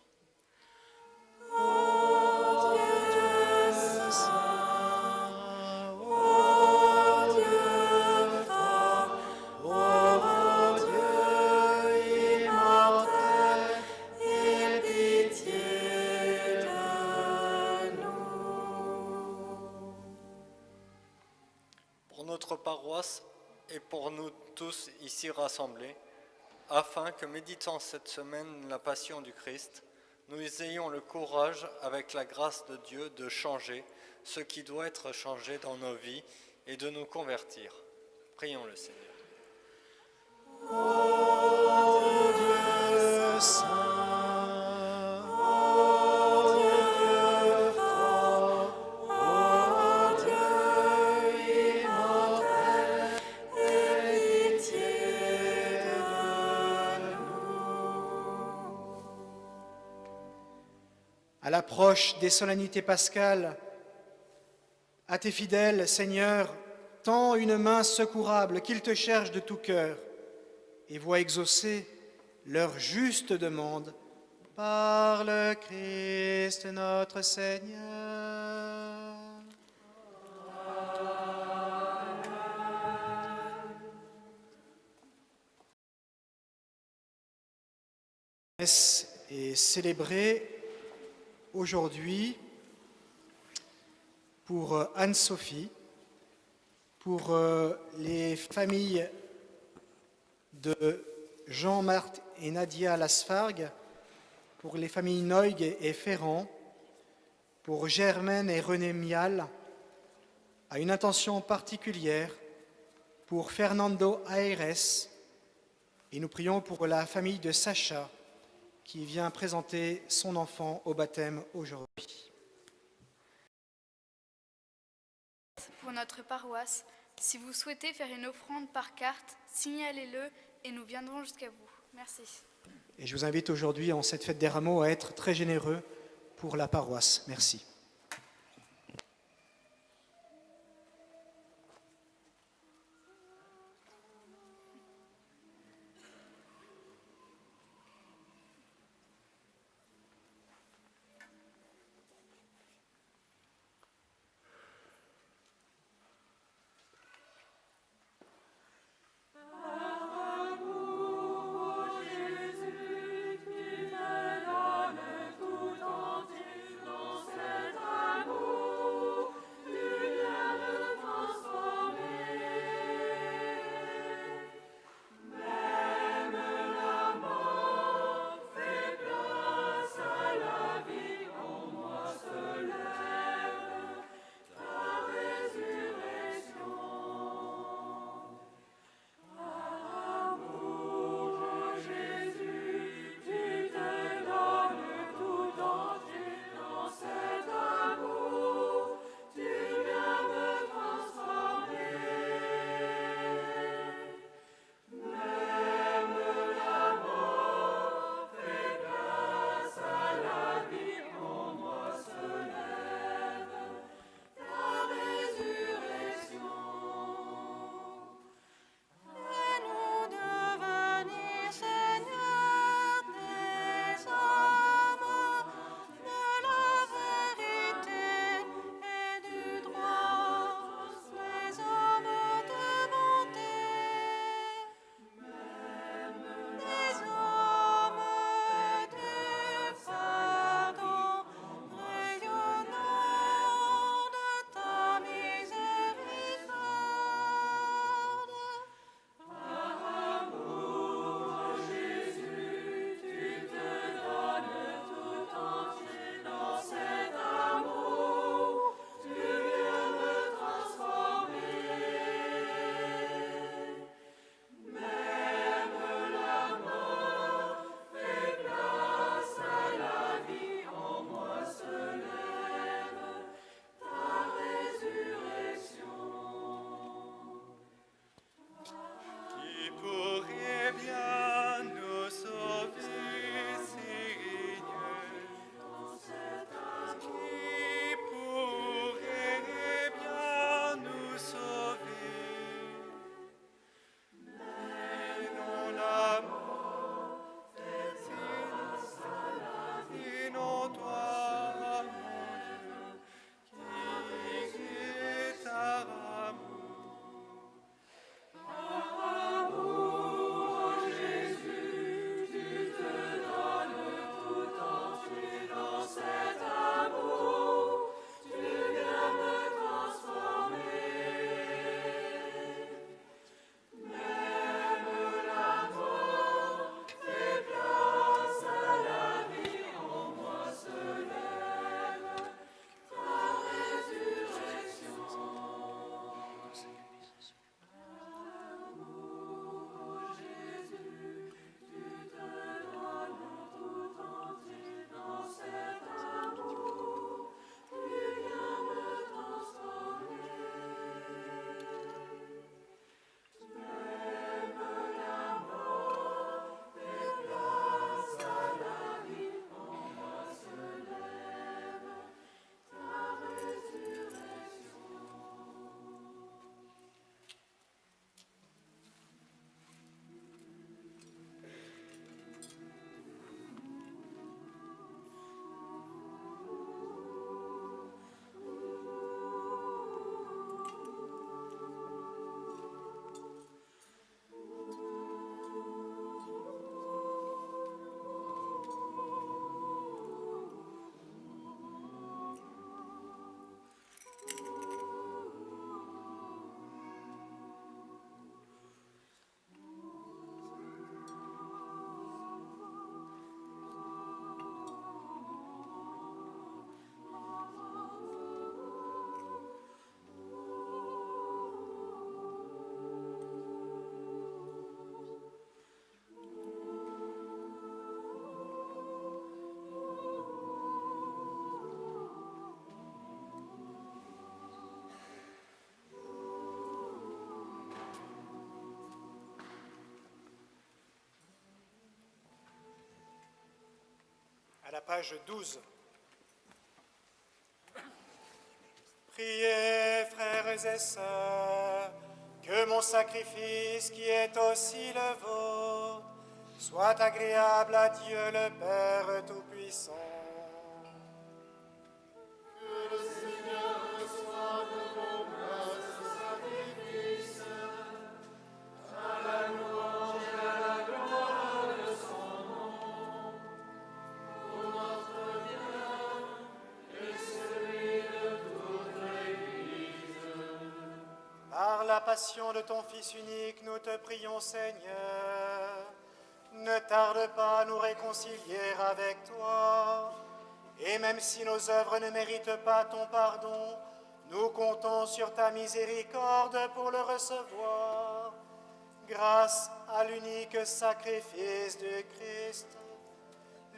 Paroisse et pour nous tous ici rassemblés, afin que, méditant cette semaine la passion du Christ, nous ayons le courage, avec la grâce de Dieu, de changer ce qui doit être changé dans nos vies et de nous convertir. Prions le Seigneur. Ô Dieu saint, à l'approche des solennités pascales, à tes fidèles, Seigneur, tends une main secourable qu'ils te cherchent de tout cœur et vois exaucer leur juste demande par le Christ notre Seigneur. La messe est célébrée aujourd'hui pour Anne-Sophie, pour les familles de Jean-Marc et Nadia Lasfargue, pour les familles Noig et Ferrand, pour Germaine et René Mial, à une intention particulière pour Fernando Aires, et nous prions pour la famille de Sacha, qui vient présenter son enfant au baptême aujourd'hui. Pour notre paroisse, si vous souhaitez faire une offrande par carte, signalez-le et nous viendrons jusqu'à vous. Merci. Et je vous invite aujourd'hui, en cette fête des Rameaux, à être très généreux pour la paroisse. Merci. Jésus, tu te donnes tout entier dans cette la page 12. Priez, frères et sœurs, que mon sacrifice, qui est aussi le vôtre, soit agréable à Dieu le Père Tout-Puissant. Que le Seigneur reçoive vos grâces sacrifices, à la louange et à la gloire de son nom, pour notre bien et celui de toute l'Église. Par la passion de ton Fils unique, nous te prions, Seigneur, ne tarde pas à nous réconcilier avec toi. Et même si nos œuvres ne méritent pas ton pardon, nous comptons sur ta miséricorde pour le recevoir, grâce à l'unique sacrifice du Christ,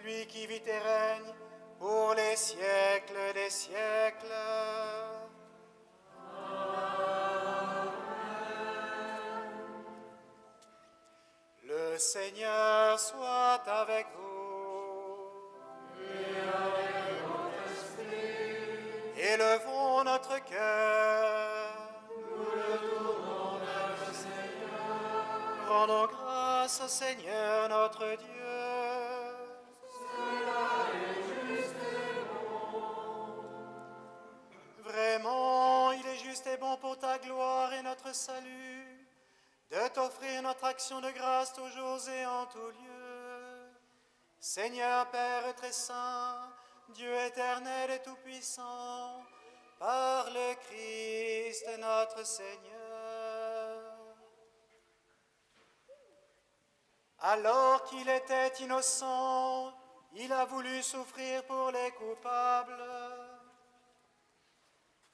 lui qui vit et règne pour les siècles des siècles. Le Seigneur soit avec vous. Et avec votre esprit. Élevons notre cœur. Nous le tournons vers le Seigneur. Rendons grâce au Seigneur notre Dieu. Cela est juste et bon. Vraiment, il est juste et bon pour ta gloire et notre salut, de t'offrir notre action de grâce toujours et en tout lieu. Seigneur Père très saint, Dieu éternel et tout-puissant, par le Christ notre Seigneur. Alors qu'il était innocent, il a voulu souffrir pour les coupables,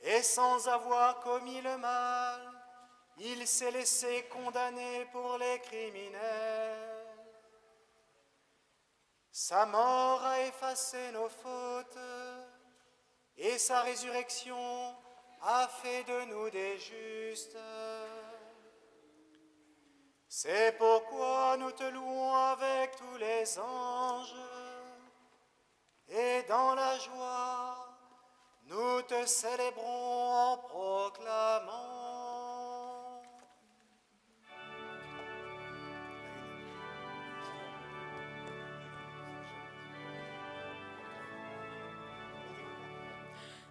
et sans avoir commis le mal, il s'est laissé condamner pour les criminels. Sa mort a effacé nos fautes et sa résurrection a fait de nous des justes. C'est pourquoi nous te louons avec tous les anges et dans la joie, nous te célébrons en proclamant.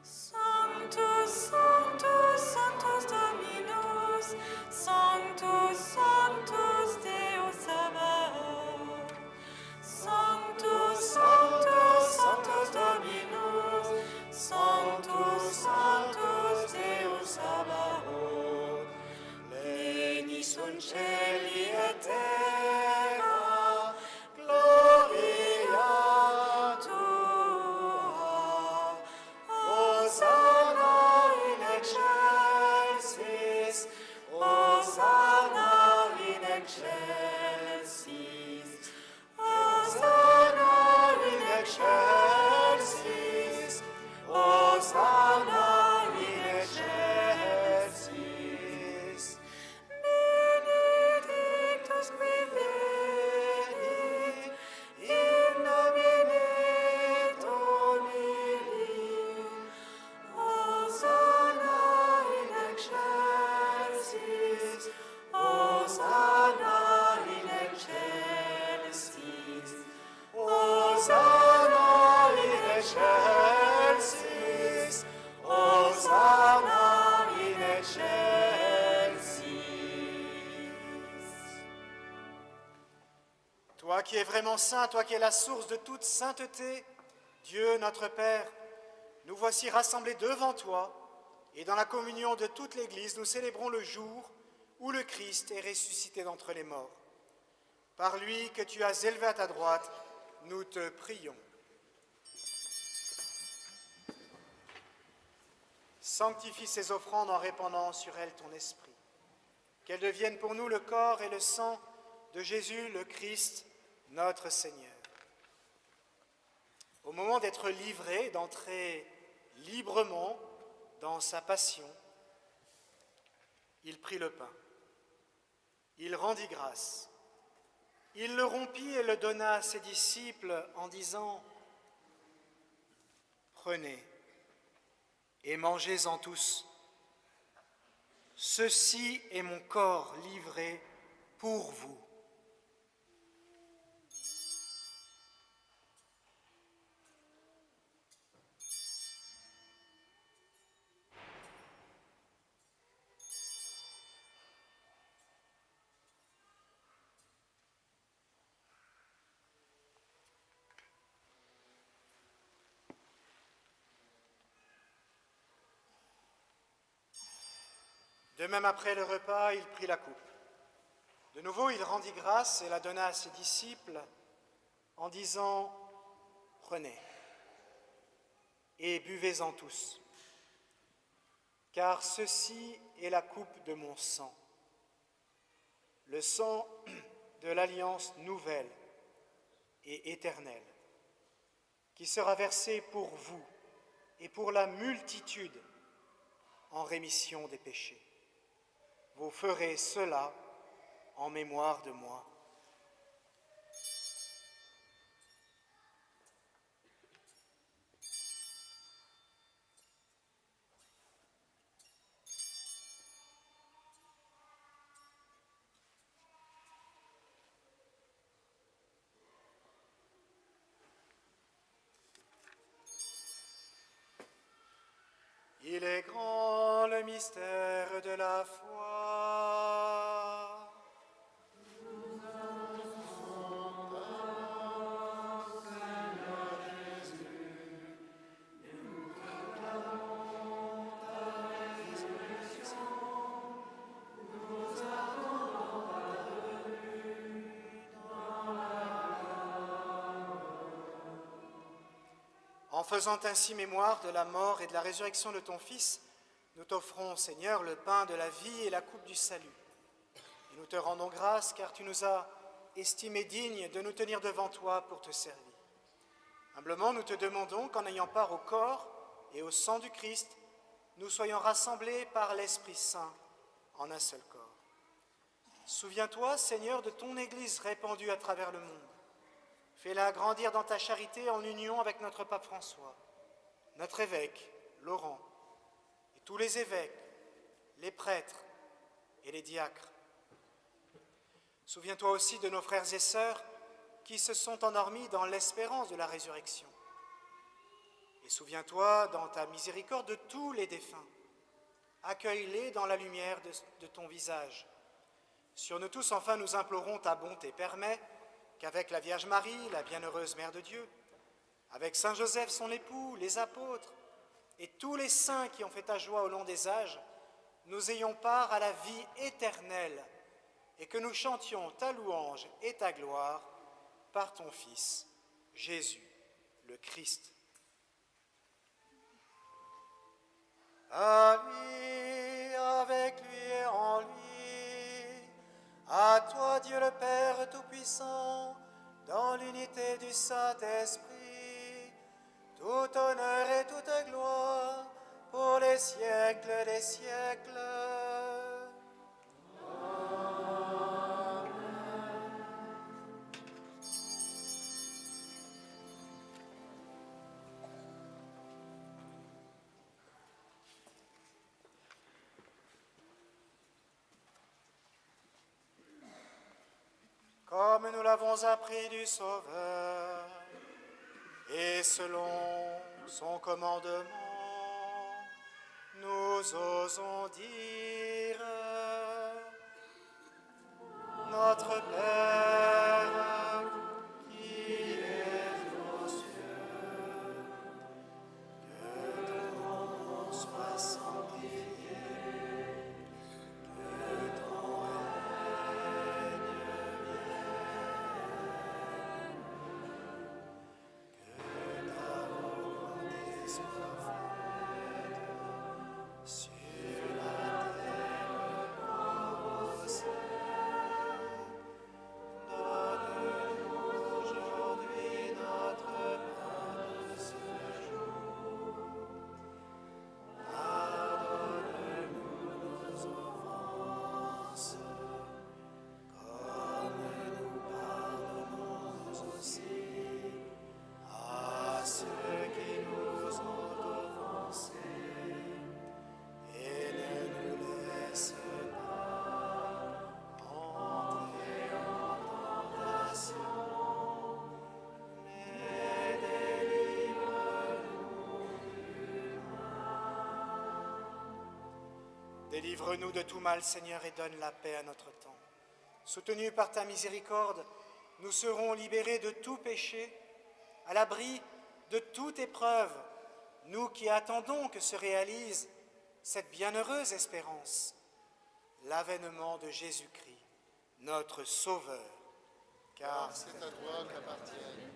Sanctus, Sanctus, Sanctus Dominus, Sanctus, Sanctus Deus Sabaoth. Sanctus, Sanctus, Sanctus Dominus, Sanctus, Sanctus Deus Sabaoth. Pleni sunt cieli et terra, gloria tua. Hosanna in excelsis, Hosanna in excelsis, Hosanna in excelsis, Hosanna in excelsis. Benedictus qui venit in nomine Domini. Hosanna in excelsis, Hosanna in excelsis, Hosanna in excelsis, Hosanna in excelsis. Toi qui es vraiment saint, toi qui es la source de toute sainteté, Dieu notre Père, nous voici rassemblés devant toi, et dans la communion de toute l'Église, nous célébrons le jour où le Christ est ressuscité d'entre les morts. Par lui que tu as élevé à ta droite, nous te prions. Sanctifie ces offrandes en répandant sur elles ton esprit. Qu'elles deviennent pour nous le corps et le sang de Jésus le Christ, notre Seigneur. Au moment d'être livré, d'entrer librement dans sa passion, il prit le pain. Il rendit grâce. Il le rompit et le donna à ses disciples en disant : Prenez et mangez-en tous. Ceci est mon corps livré pour vous. De même, après le repas, il prit la coupe. De nouveau, il rendit grâce et la donna à ses disciples en disant « Prenez et buvez-en tous, car ceci est la coupe de mon sang, le sang de l'alliance nouvelle et éternelle, qui sera versé pour vous et pour la multitude en rémission des péchés. Vous ferez cela en mémoire de moi. » Il est grand le mystère de la foi. En faisant ainsi mémoire de la mort et de la résurrection de ton Fils, nous t'offrons, Seigneur, le pain de la vie et la coupe du salut. Et nous te rendons grâce car tu nous as estimés dignes de nous tenir devant toi pour te servir. Humblement, nous te demandons qu'en ayant part au corps et au sang du Christ, nous soyons rassemblés par l'Esprit Saint en un seul corps. Souviens-toi, Seigneur, de ton Église répandue à travers le monde. Fais-la grandir dans ta charité en union avec notre pape François, notre évêque, Laurent, et tous les évêques, les prêtres et les diacres. Souviens-toi aussi de nos frères et sœurs qui se sont endormis dans l'espérance de la résurrection. Et souviens-toi dans ta miséricorde de tous les défunts. Accueille-les dans la lumière de ton visage. Sur nous tous, enfin, nous implorons ta bonté. Permets qu'avec la Vierge Marie, la bienheureuse Mère de Dieu, avec Saint Joseph, son époux, les apôtres, et tous les saints qui ont fait ta joie au long des âges, nous ayons part à la vie éternelle, et que nous chantions ta louange et ta gloire par ton Fils, Jésus, le Christ. À lui, avec lui et en lui, à toi, Dieu le Père Tout-Puissant, dans l'unité du Saint-Esprit, tout honneur et toute gloire pour les siècles des siècles. Comme nous l'avons appris du Sauveur, et selon son commandement, nous osons dire: Notre Père, qui es aux cieux, que ton nom soit sanctifié, que ton règne sur la terre comme au ciel. Délivre-nous de tout mal, Seigneur, et donne la paix à notre temps. Soutenus par ta miséricorde, nous serons libérés de tout péché, à l'abri de toute épreuve, nous qui attendons que se réalise cette bienheureuse espérance, l'avènement de Jésus-Christ, notre Sauveur. Car c'est à toi qu'appartiennent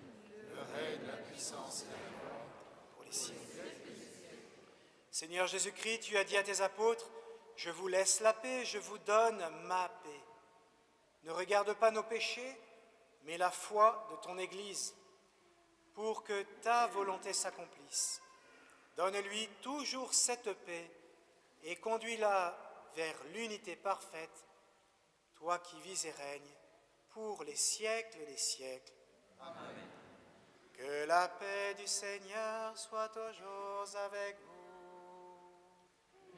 le règne, la puissance et la gloire pour les siècles. Seigneur Jésus-Christ, tu as dit à tes apôtres, « Je vous laisse la paix, je vous donne ma paix. » Ne regarde pas nos péchés, mais la foi de ton Église, pour que ta volonté s'accomplisse. Donne-lui toujours cette paix et conduis-la vers l'unité parfaite, toi qui vis et règnes pour les siècles des siècles. Amen. Que la paix du Seigneur soit toujours avec vous.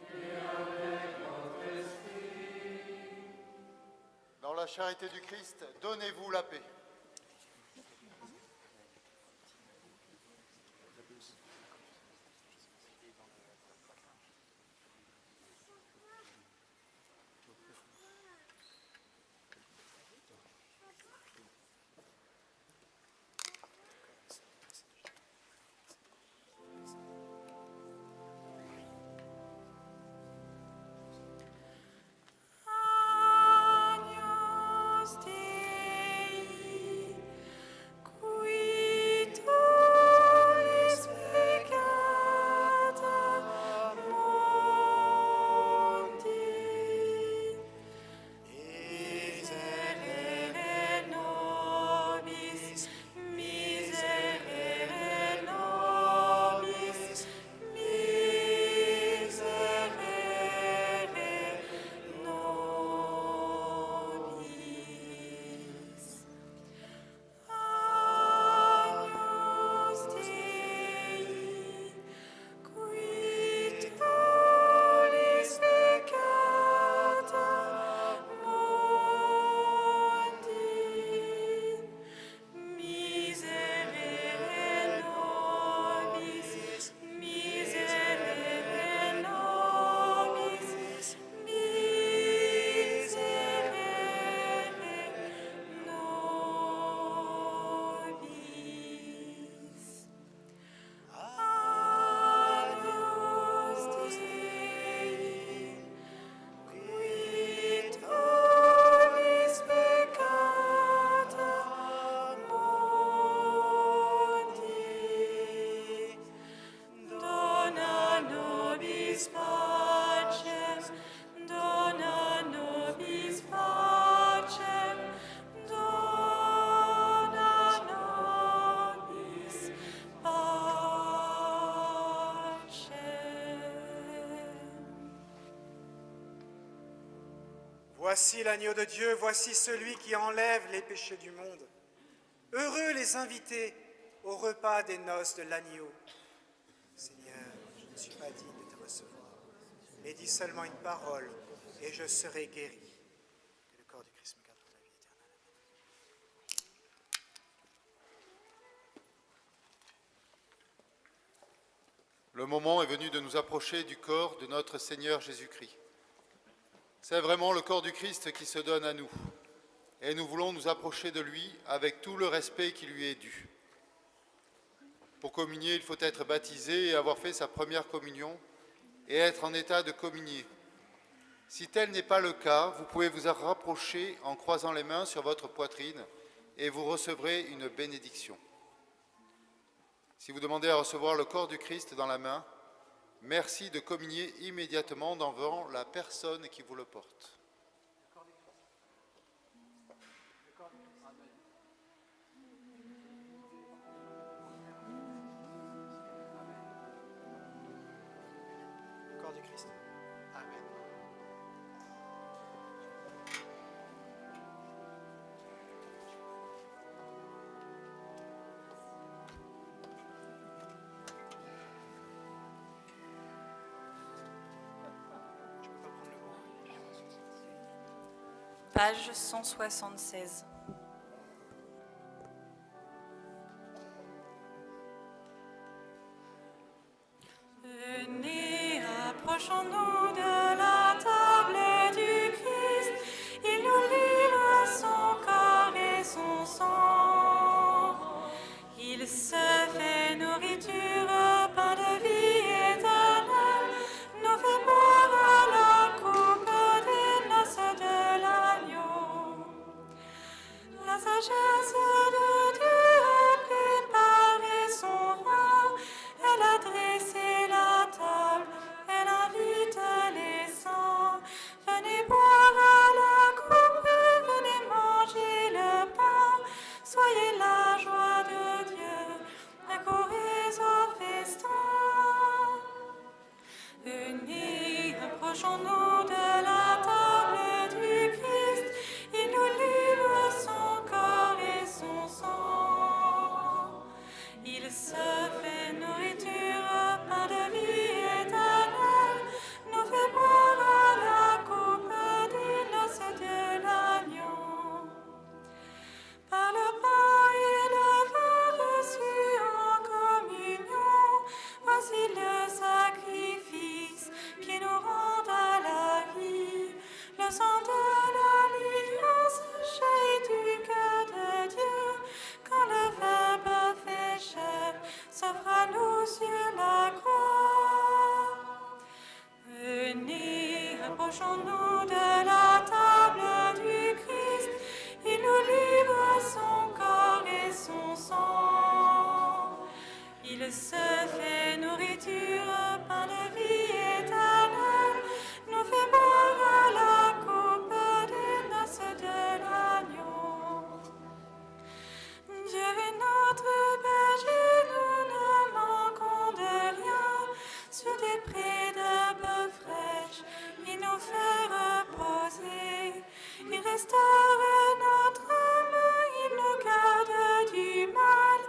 Et avec votre esprit. Dans la charité du Christ, donnez-vous la paix. Agnus Dei, qui tollis peccata mundi, miserere nobis, miserere nobis, miserere nobis. Agnus Dei, qui tollis peccata mundi, miserere nobis, miserere nobis, miserere nobis. Agnus Dei, qui tollis peccata mundi, dona nobis pacem, dona nobis pacem, dona nobis pacem. Voici l'agneau de Dieu, voici celui qui enlève les péchés du monde. Heureux les invités au repas des noces de l'agneau. Seigneur, je ne suis pas digne de te recevoir, mais dis seulement une parole et je serai guéri. Que le corps du Christ me garde pour la vie éternelle. Le moment est venu de nous approcher du corps de notre Seigneur Jésus-Christ. C'est vraiment le corps du Christ qui se donne à nous. Et nous voulons nous approcher de lui avec tout le respect qui lui est dû. Pour communier, il faut être baptisé et avoir fait sa première communion et être en état de communier. Si tel n'est pas le cas, vous pouvez vous rapprocher en croisant les mains sur votre poitrine et vous recevrez une bénédiction. Si vous demandez à recevoir le corps du Christ dans la main, merci de communier immédiatement devant la personne qui vous le porte. Le corps du Christ. Amen. Page 176. Venez, approchons-nous de la table. Approchons-nous de la table du Christ, il nous livre son corps et son sang. Il se fait nourriture, pain de vie éternelle, nous fait boire à la coupe des noces de l'agneau. Par le pain et le vin reçus en communion, voici le sacrifice qui nous rend à la vie. Le sang de l'alliance jaillit du cœur de Dieu, quand le Verbe fait chair s'offre à nous sur la croix. Venez, approchons-nous de la table du Christ, il nous livre son corps et son sang. Il se fait nourriture, pain de vie éternelle, nous fait boire à la coupe des noces de l'agneau. Dieu est notre berger, nous ne manquons de rien. Sur des prés d'herbes fraîches, il nous fait reposer. Il restaure notre âme, il nous garde du mal.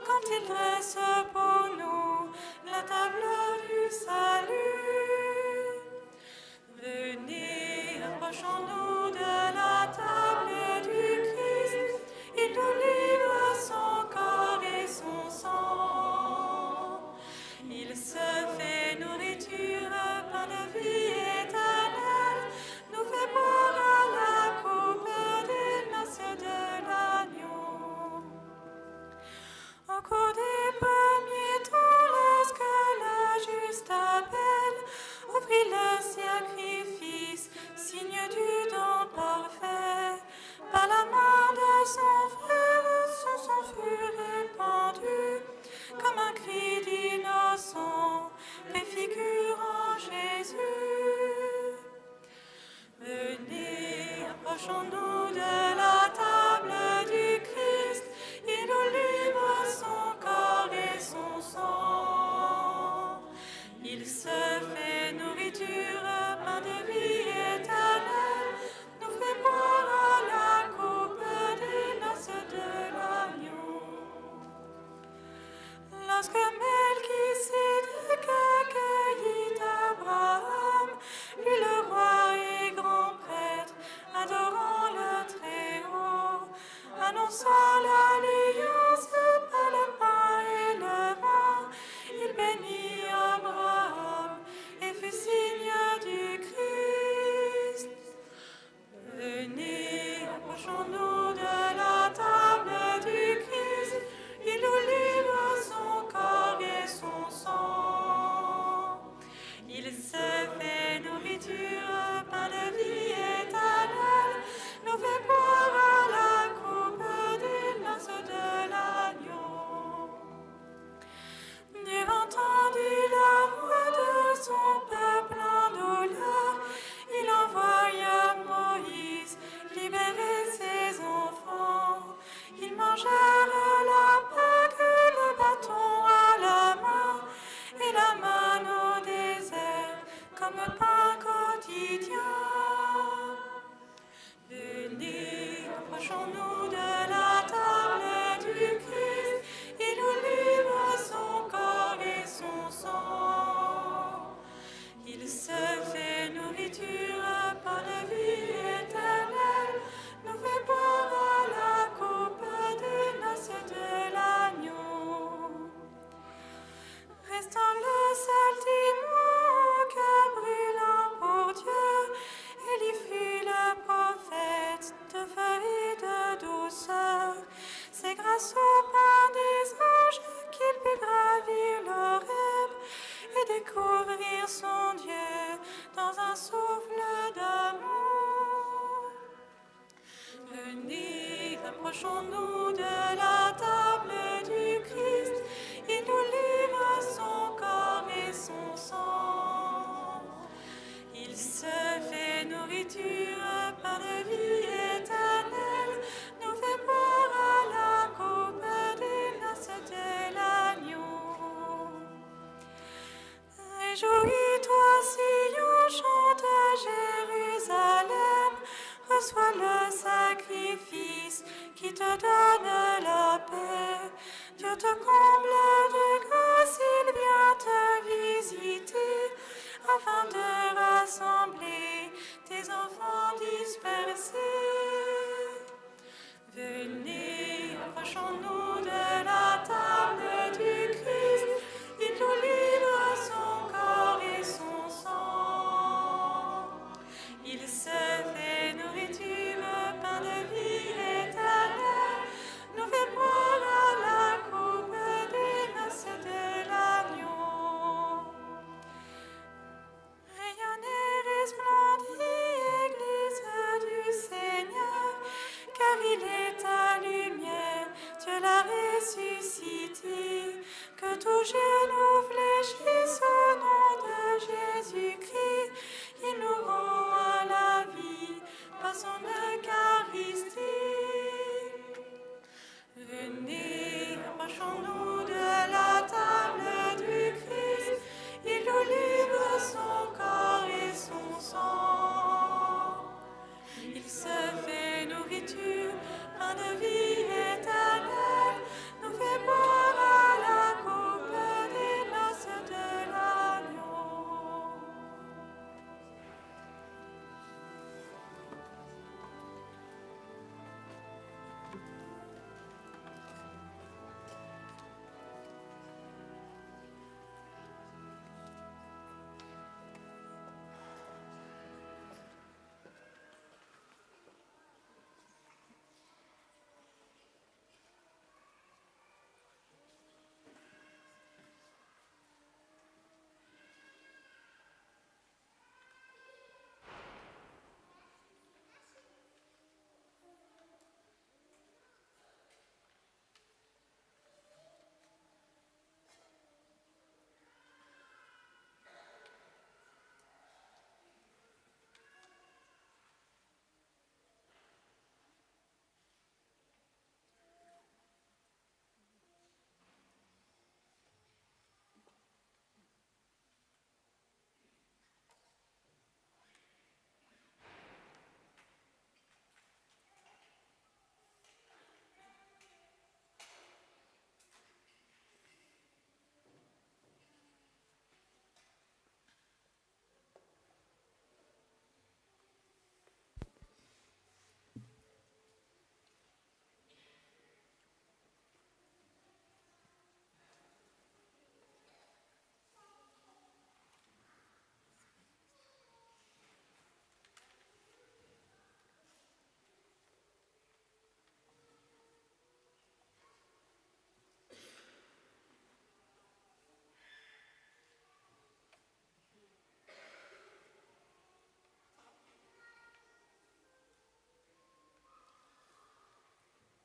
Quand il dresse pour nous la table du salut. Venez, approchons-nous de la table du Christ, il nous livre son corps et son sang. Il se fait nourriture, pain de vie éternelle, nous fait boire à la coupe des noces de l'agneau. Au cours des premiers temps, lorsque le juste appel offrit le sacrifice, signe du don parfait, par la main de son frère, son sang fut répandu, comme un cri d'innocent, préfigurant Jésus. Venez, approchons-nous de la table du Christ, il nous livre son corps et son sang. Il se fait nourriture, pain de vie éternelle, nous fait boire à la coupe des noces de l'agneau. Lorsque Melchisédek accueillit Abraham, lui le roi et grand prêtre, adorant le Très-Haut, annonçant l'alliance par le pain et le vin, il bénit Abraham et fut signe du Christ. Venez, approchons-nous de la table du Christ, il nous livre son corps et son sang. Il se fait nourriture, pain de vie éternelle, nous fait boire à la coupe des noces de l'agneau. Dieu entendit la voix de son peuple en douleur, il envoya Moïse libérer ses enfants. Ils mangèrent la Pâque, le bâton à la main et la manne au désert comme pain quotidien. Venez, approchons-nous de la table du Christ, il nous livre son corps et son sang. Il se fait nourriture, pain de vie éternelle, nous fait boire à la coupe des noces de l'agneau. Restant le seul témoin au cœur brûlant pour Dieu, Élie fut le prophète de feu et de douceur. C'est grâce au pain des anges qu'il put gravir l'Horeb et découvrir son Dieu dans un souffle d'amour. Venez, approchons-nous de la table du Christ, il nous livre son corps et son sang. Il se fait nourriture, pain de vie éternelle, nous fait boire à la coupe des noces de l'agneau. Réjouis-toi, Sion, chante Jérusalem, reçois le sacrifice qui te donne la paix. Dieu te comble de grâce, il vient te visiter, afin de rassembler tes enfants dispersés. Venez, approchons-nous de la table du Christ, il nous livre son corps et son sang. Il se fait nourriture, pain de vie éternelle, nous fait boire à la coupe des noces de l'agneau. Rayonnez, resplendis, Église du Seigneur, car il est ta lumière, Dieu l'a ressuscité. Que tout genou fléchisse au nom de Jésus-Christ, il nous rend à la vie par son Eucharistie. Venez, approchons-nous de la table du Christ, il nous livre son corps et son sang. Il se fait nourriture, pain de vie éternelle, nous fait boire à la coupe des noces de l'agneau.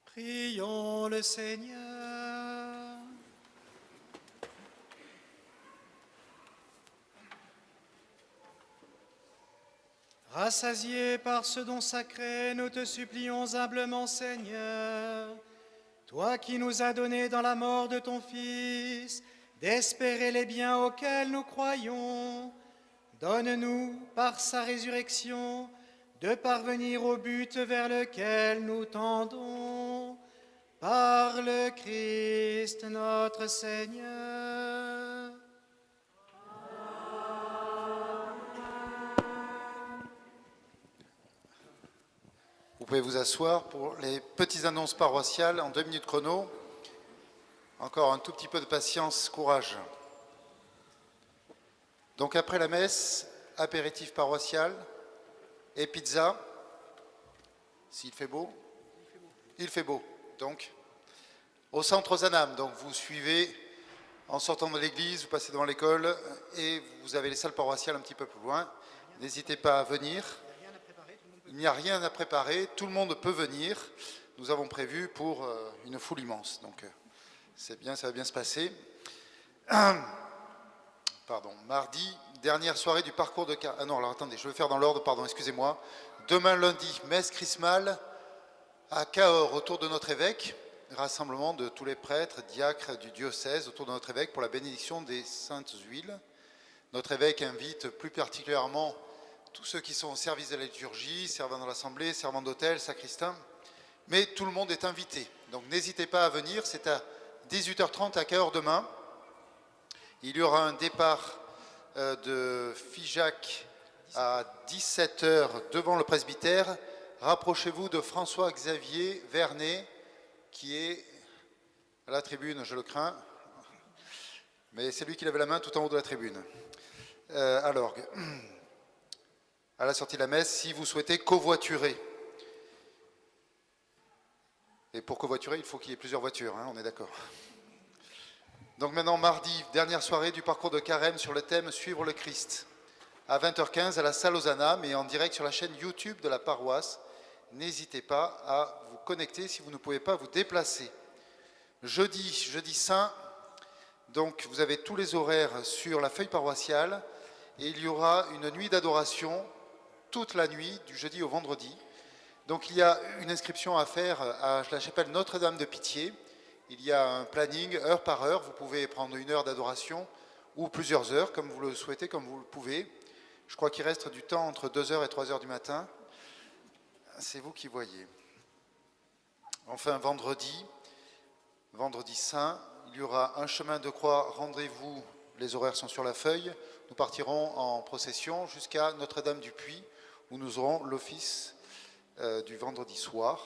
Prions le Seigneur. Rassasiés par ce don sacré, nous te supplions humblement, Seigneur, toi qui nous as donné dans la mort de ton Fils d'espérer les biens auxquels nous croyons, donne-nous, par sa résurrection, de parvenir au but vers lequel nous tendons, par le Christ notre Seigneur. Vous pouvez vous asseoir pour les petites annonces paroissiales en 2 minutes chrono. Encore un tout petit peu de patience, courage. Donc après la messe, apéritif paroissial et pizza, s'il fait beau. Il fait beau. Donc, au centre Ozanam, donc vous suivez en sortant de l'église, vous passez devant l'école et vous avez les salles paroissiales un petit peu plus loin. N'hésitez pas à venir. Il n'y a rien à préparer, tout le monde peut venir. Nous avons prévu pour une foule immense, donc c'est bien, ça va bien se passer. Pardon, mardi, dernière soirée du parcours de carême. Ah non, alors attendez, je vais faire dans l'ordre, pardon, excusez-moi. Demain lundi, messe chrismale à Cahors, autour de notre évêque. Rassemblement de tous les prêtres, diacres du diocèse autour de notre évêque pour la bénédiction des saintes huiles. Notre évêque invite plus particulièrement tous ceux qui sont au service de la liturgie, servants dans l'assemblée, servants d'hôtel, sacristains. Mais tout le monde est invité. Donc n'hésitez pas à venir, c'est à 18h30 à Cahors demain. Il y aura un départ de Figeac à 17h devant le presbytère. Rapprochez-vous de François-Xavier Vernet, qui est à la tribune, je le crains, mais c'est lui qui lève la main tout en haut de la tribune. Alors, à la sortie de la messe, si vous souhaitez covoiturer. Et pour covoiturer, il faut qu'il y ait plusieurs voitures, hein, on est d'accord. Donc maintenant, mardi, dernière soirée du parcours de Carême sur le thème « Suivre le Christ ». À 20h15 à la salle Hosanna, mais en direct sur la chaîne YouTube de la paroisse. N'hésitez pas à vous connecter si vous ne pouvez pas vous déplacer. Jeudi saint, donc vous avez tous les horaires sur la feuille paroissiale et il y aura une nuit d'adoration toute la nuit, du jeudi au vendredi. Donc il y a une inscription à faire à la chapelle Notre-Dame de Pitié. Il y a un planning heure par heure. Vous pouvez prendre 1 heure d'adoration ou plusieurs heures, comme vous le souhaitez, comme vous le pouvez. Je crois qu'il reste du temps entre 2h et 3h du matin. C'est vous qui voyez. Enfin, vendredi saint, il y aura un chemin de croix, rendez-vous, les horaires sont sur la feuille. Nous partirons en procession jusqu'à Notre-Dame du Puy, où nous aurons l'office du vendredi soir.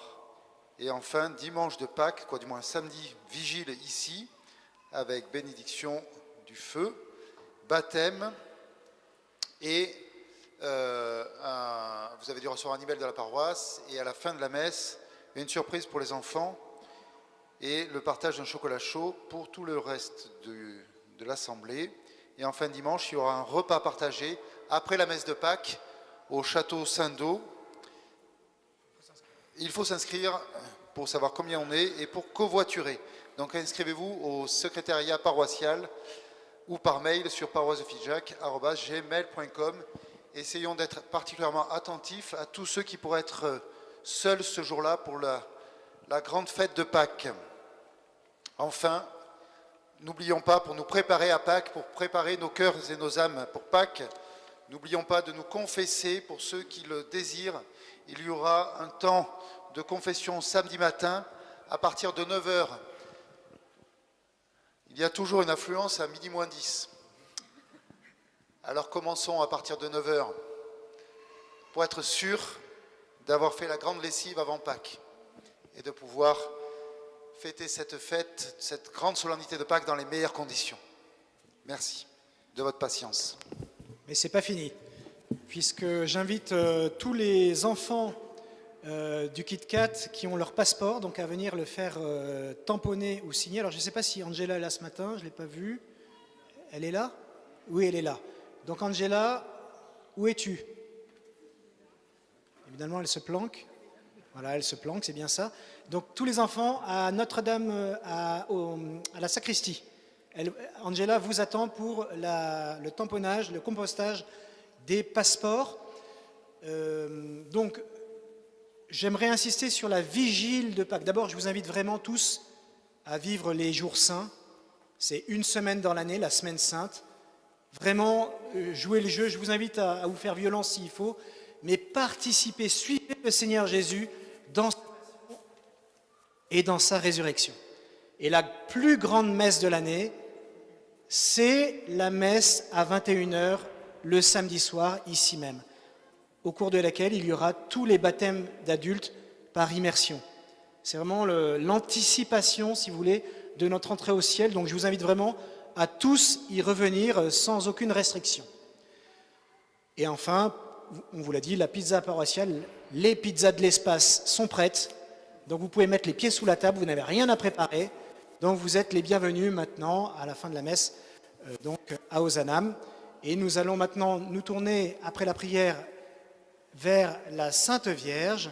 Et enfin, dimanche de Pâques, du moins samedi, vigile ici, avec bénédiction du feu, baptême, et vous avez dû recevoir un email de la paroisse, et à la fin de la messe, une surprise pour les enfants, et le partage d'un chocolat chaud pour tout le reste de l'assemblée. Et en fin de dimanche, il y aura un repas partagé après la messe de Pâques au château Saint-Do. Il faut s'inscrire pour savoir combien on est et pour covoiturer. Donc inscrivez-vous au secrétariat paroissial ou par mail sur paroissedefigeac@gmail.com. Essayons d'être particulièrement attentifs à tous ceux qui pourraient être seuls ce jour-là pour la grande fête de Pâques. Enfin, n'oublions pas, pour nous préparer à Pâques, pour préparer nos cœurs et nos âmes pour Pâques, n'oublions pas de nous confesser pour ceux qui le désirent. Il y aura un temps de confession samedi matin à partir de 9h. Il y a toujours une affluence à midi moins 10. Alors commençons à partir de 9h pour être sûr d'avoir fait la grande lessive avant Pâques et de pouvoir fêter cette fête, cette grande solennité de Pâques dans les meilleures conditions. Merci de votre patience. Mais ce n'est pas fini, puisque j'invite tous les enfants du KitKat qui ont leur passeport, donc à venir le faire tamponner ou signer. Alors je ne sais pas si Angela est là ce matin, je ne l'ai pas vue. Elle est là? Oui, elle est là. Donc Angela, où es-tu? Évidemment, elle se planque. Voilà, elle se planque, c'est bien ça. Donc tous les enfants à Notre-Dame, à la sacristie. Angela vous attend pour le tamponnage, le compostage des passeports. Donc j'aimerais insister sur la vigile de Pâques. D'abord, je vous invite vraiment tous à vivre les jours saints. C'est une semaine dans l'année, la semaine sainte. Vraiment, jouez le jeu. Je vous invite à vous faire violence s'il faut, mais participez, suivez le Seigneur Jésus dans sa passion et dans sa résurrection. Et la plus grande messe de l'année, c'est la messe à 21h le samedi soir, ici même, au cours de laquelle il y aura tous les baptêmes d'adultes par immersion. C'est vraiment l'anticipation, si vous voulez, de notre entrée au ciel. Donc je vous invite vraiment à tous y revenir sans aucune restriction. Et enfin, on vous l'a dit, la pizza paroissiale, les pizzas de l'espace sont prêtes. Donc vous pouvez mettre les pieds sous la table, vous n'avez rien à préparer. Donc vous êtes les bienvenus maintenant à la fin de la messe, donc à Ozanam. Et nous allons maintenant nous tourner après la prière vers la Sainte Vierge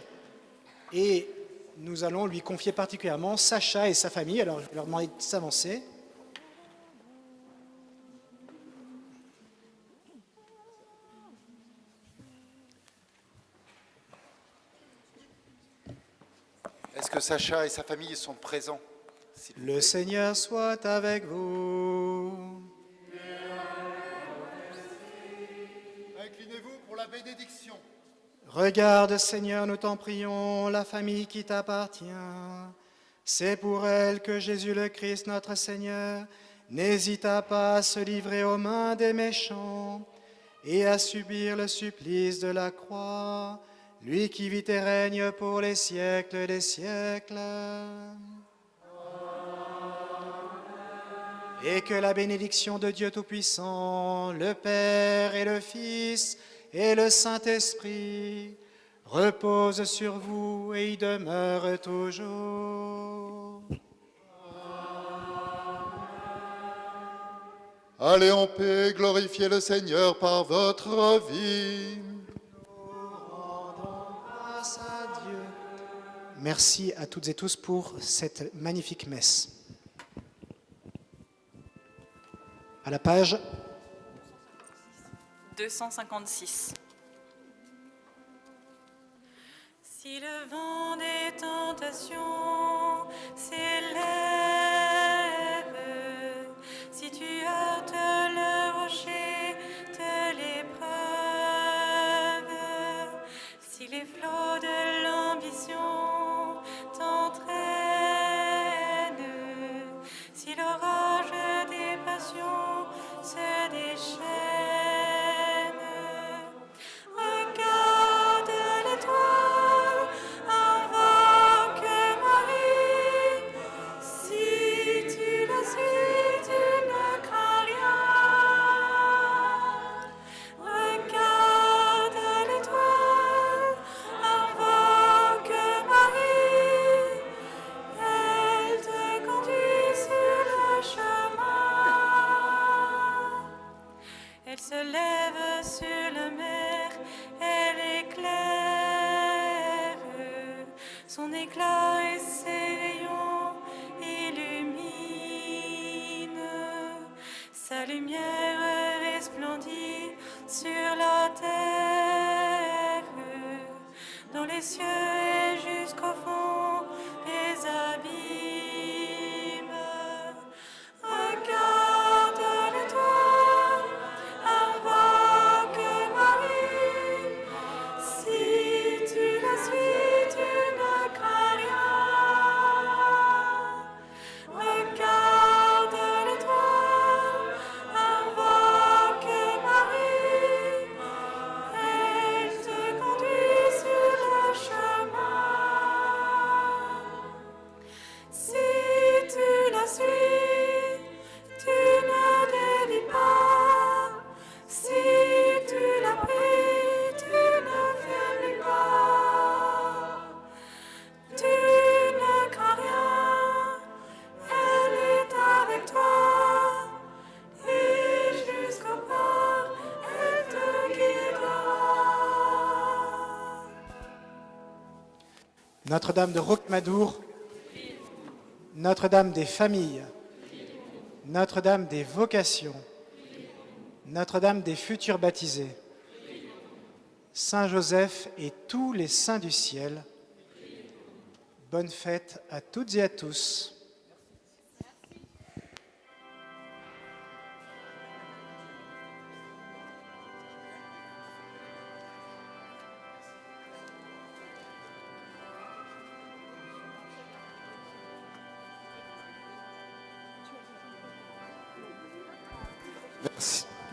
et nous allons lui confier particulièrement Sacha et sa famille. Alors je vais leur demander de s'avancer. Est-ce que Sacha et sa famille sont présents? Le Seigneur soit avec vous. Inclinez-vous pour la bénédiction. bénédiction. Regarde, Seigneur, nous t'en prions, la famille qui t'appartient. C'est pour elle que Jésus le Christ, notre Seigneur, n'hésita pas à se livrer aux mains des méchants et à subir le supplice de la croix, lui qui vit et règne pour les siècles des siècles. Et que la bénédiction de Dieu Tout-Puissant, le Père et le Fils et le Saint-Esprit repose sur vous et y demeure toujours. Allez en paix, glorifiez le Seigneur par votre vie. Grâce à Dieu. Merci à toutes et tous pour cette magnifique messe. À la page 256. Si le vent des tentations s'élève, si tu heurtes le rocher de l'épreuve, si les flots de l'ambition t'entraînent, si l'orage des passions se déchaîne, regarde l'étoile, invoque Marie. Si tu la suis, tu ne crains rien. Regarde l'étoile, invoque Marie. Elle te conduit sur le chemin. Elle se lève sur la mer, elle éclaire. Son éclat et ses rayons illuminent. Sa lumière resplendit sur la terre, dans les cieux et jusqu'au fond des abîmes. Regarde l'étoile, invoque Marie. Si tu la suis, tu ne crains rien. Regarde l'étoile, invoque Marie. Elle te conduit sur le chemin. Si tu la suis, tu ne dévis pas. Si tu la pries, tu ne faiblis pas. Tu ne crains rien, elle est avec toi. Et jusqu'au port, elle te guidera. Notre-Dame de Rocmadour, Notre-Dame des familles, Notre-Dame des vocations, Notre-Dame des futurs baptisés, Saint Joseph et tous les saints du ciel, bonne fête à toutes et à tous.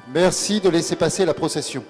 Merci de laisser passer la procession.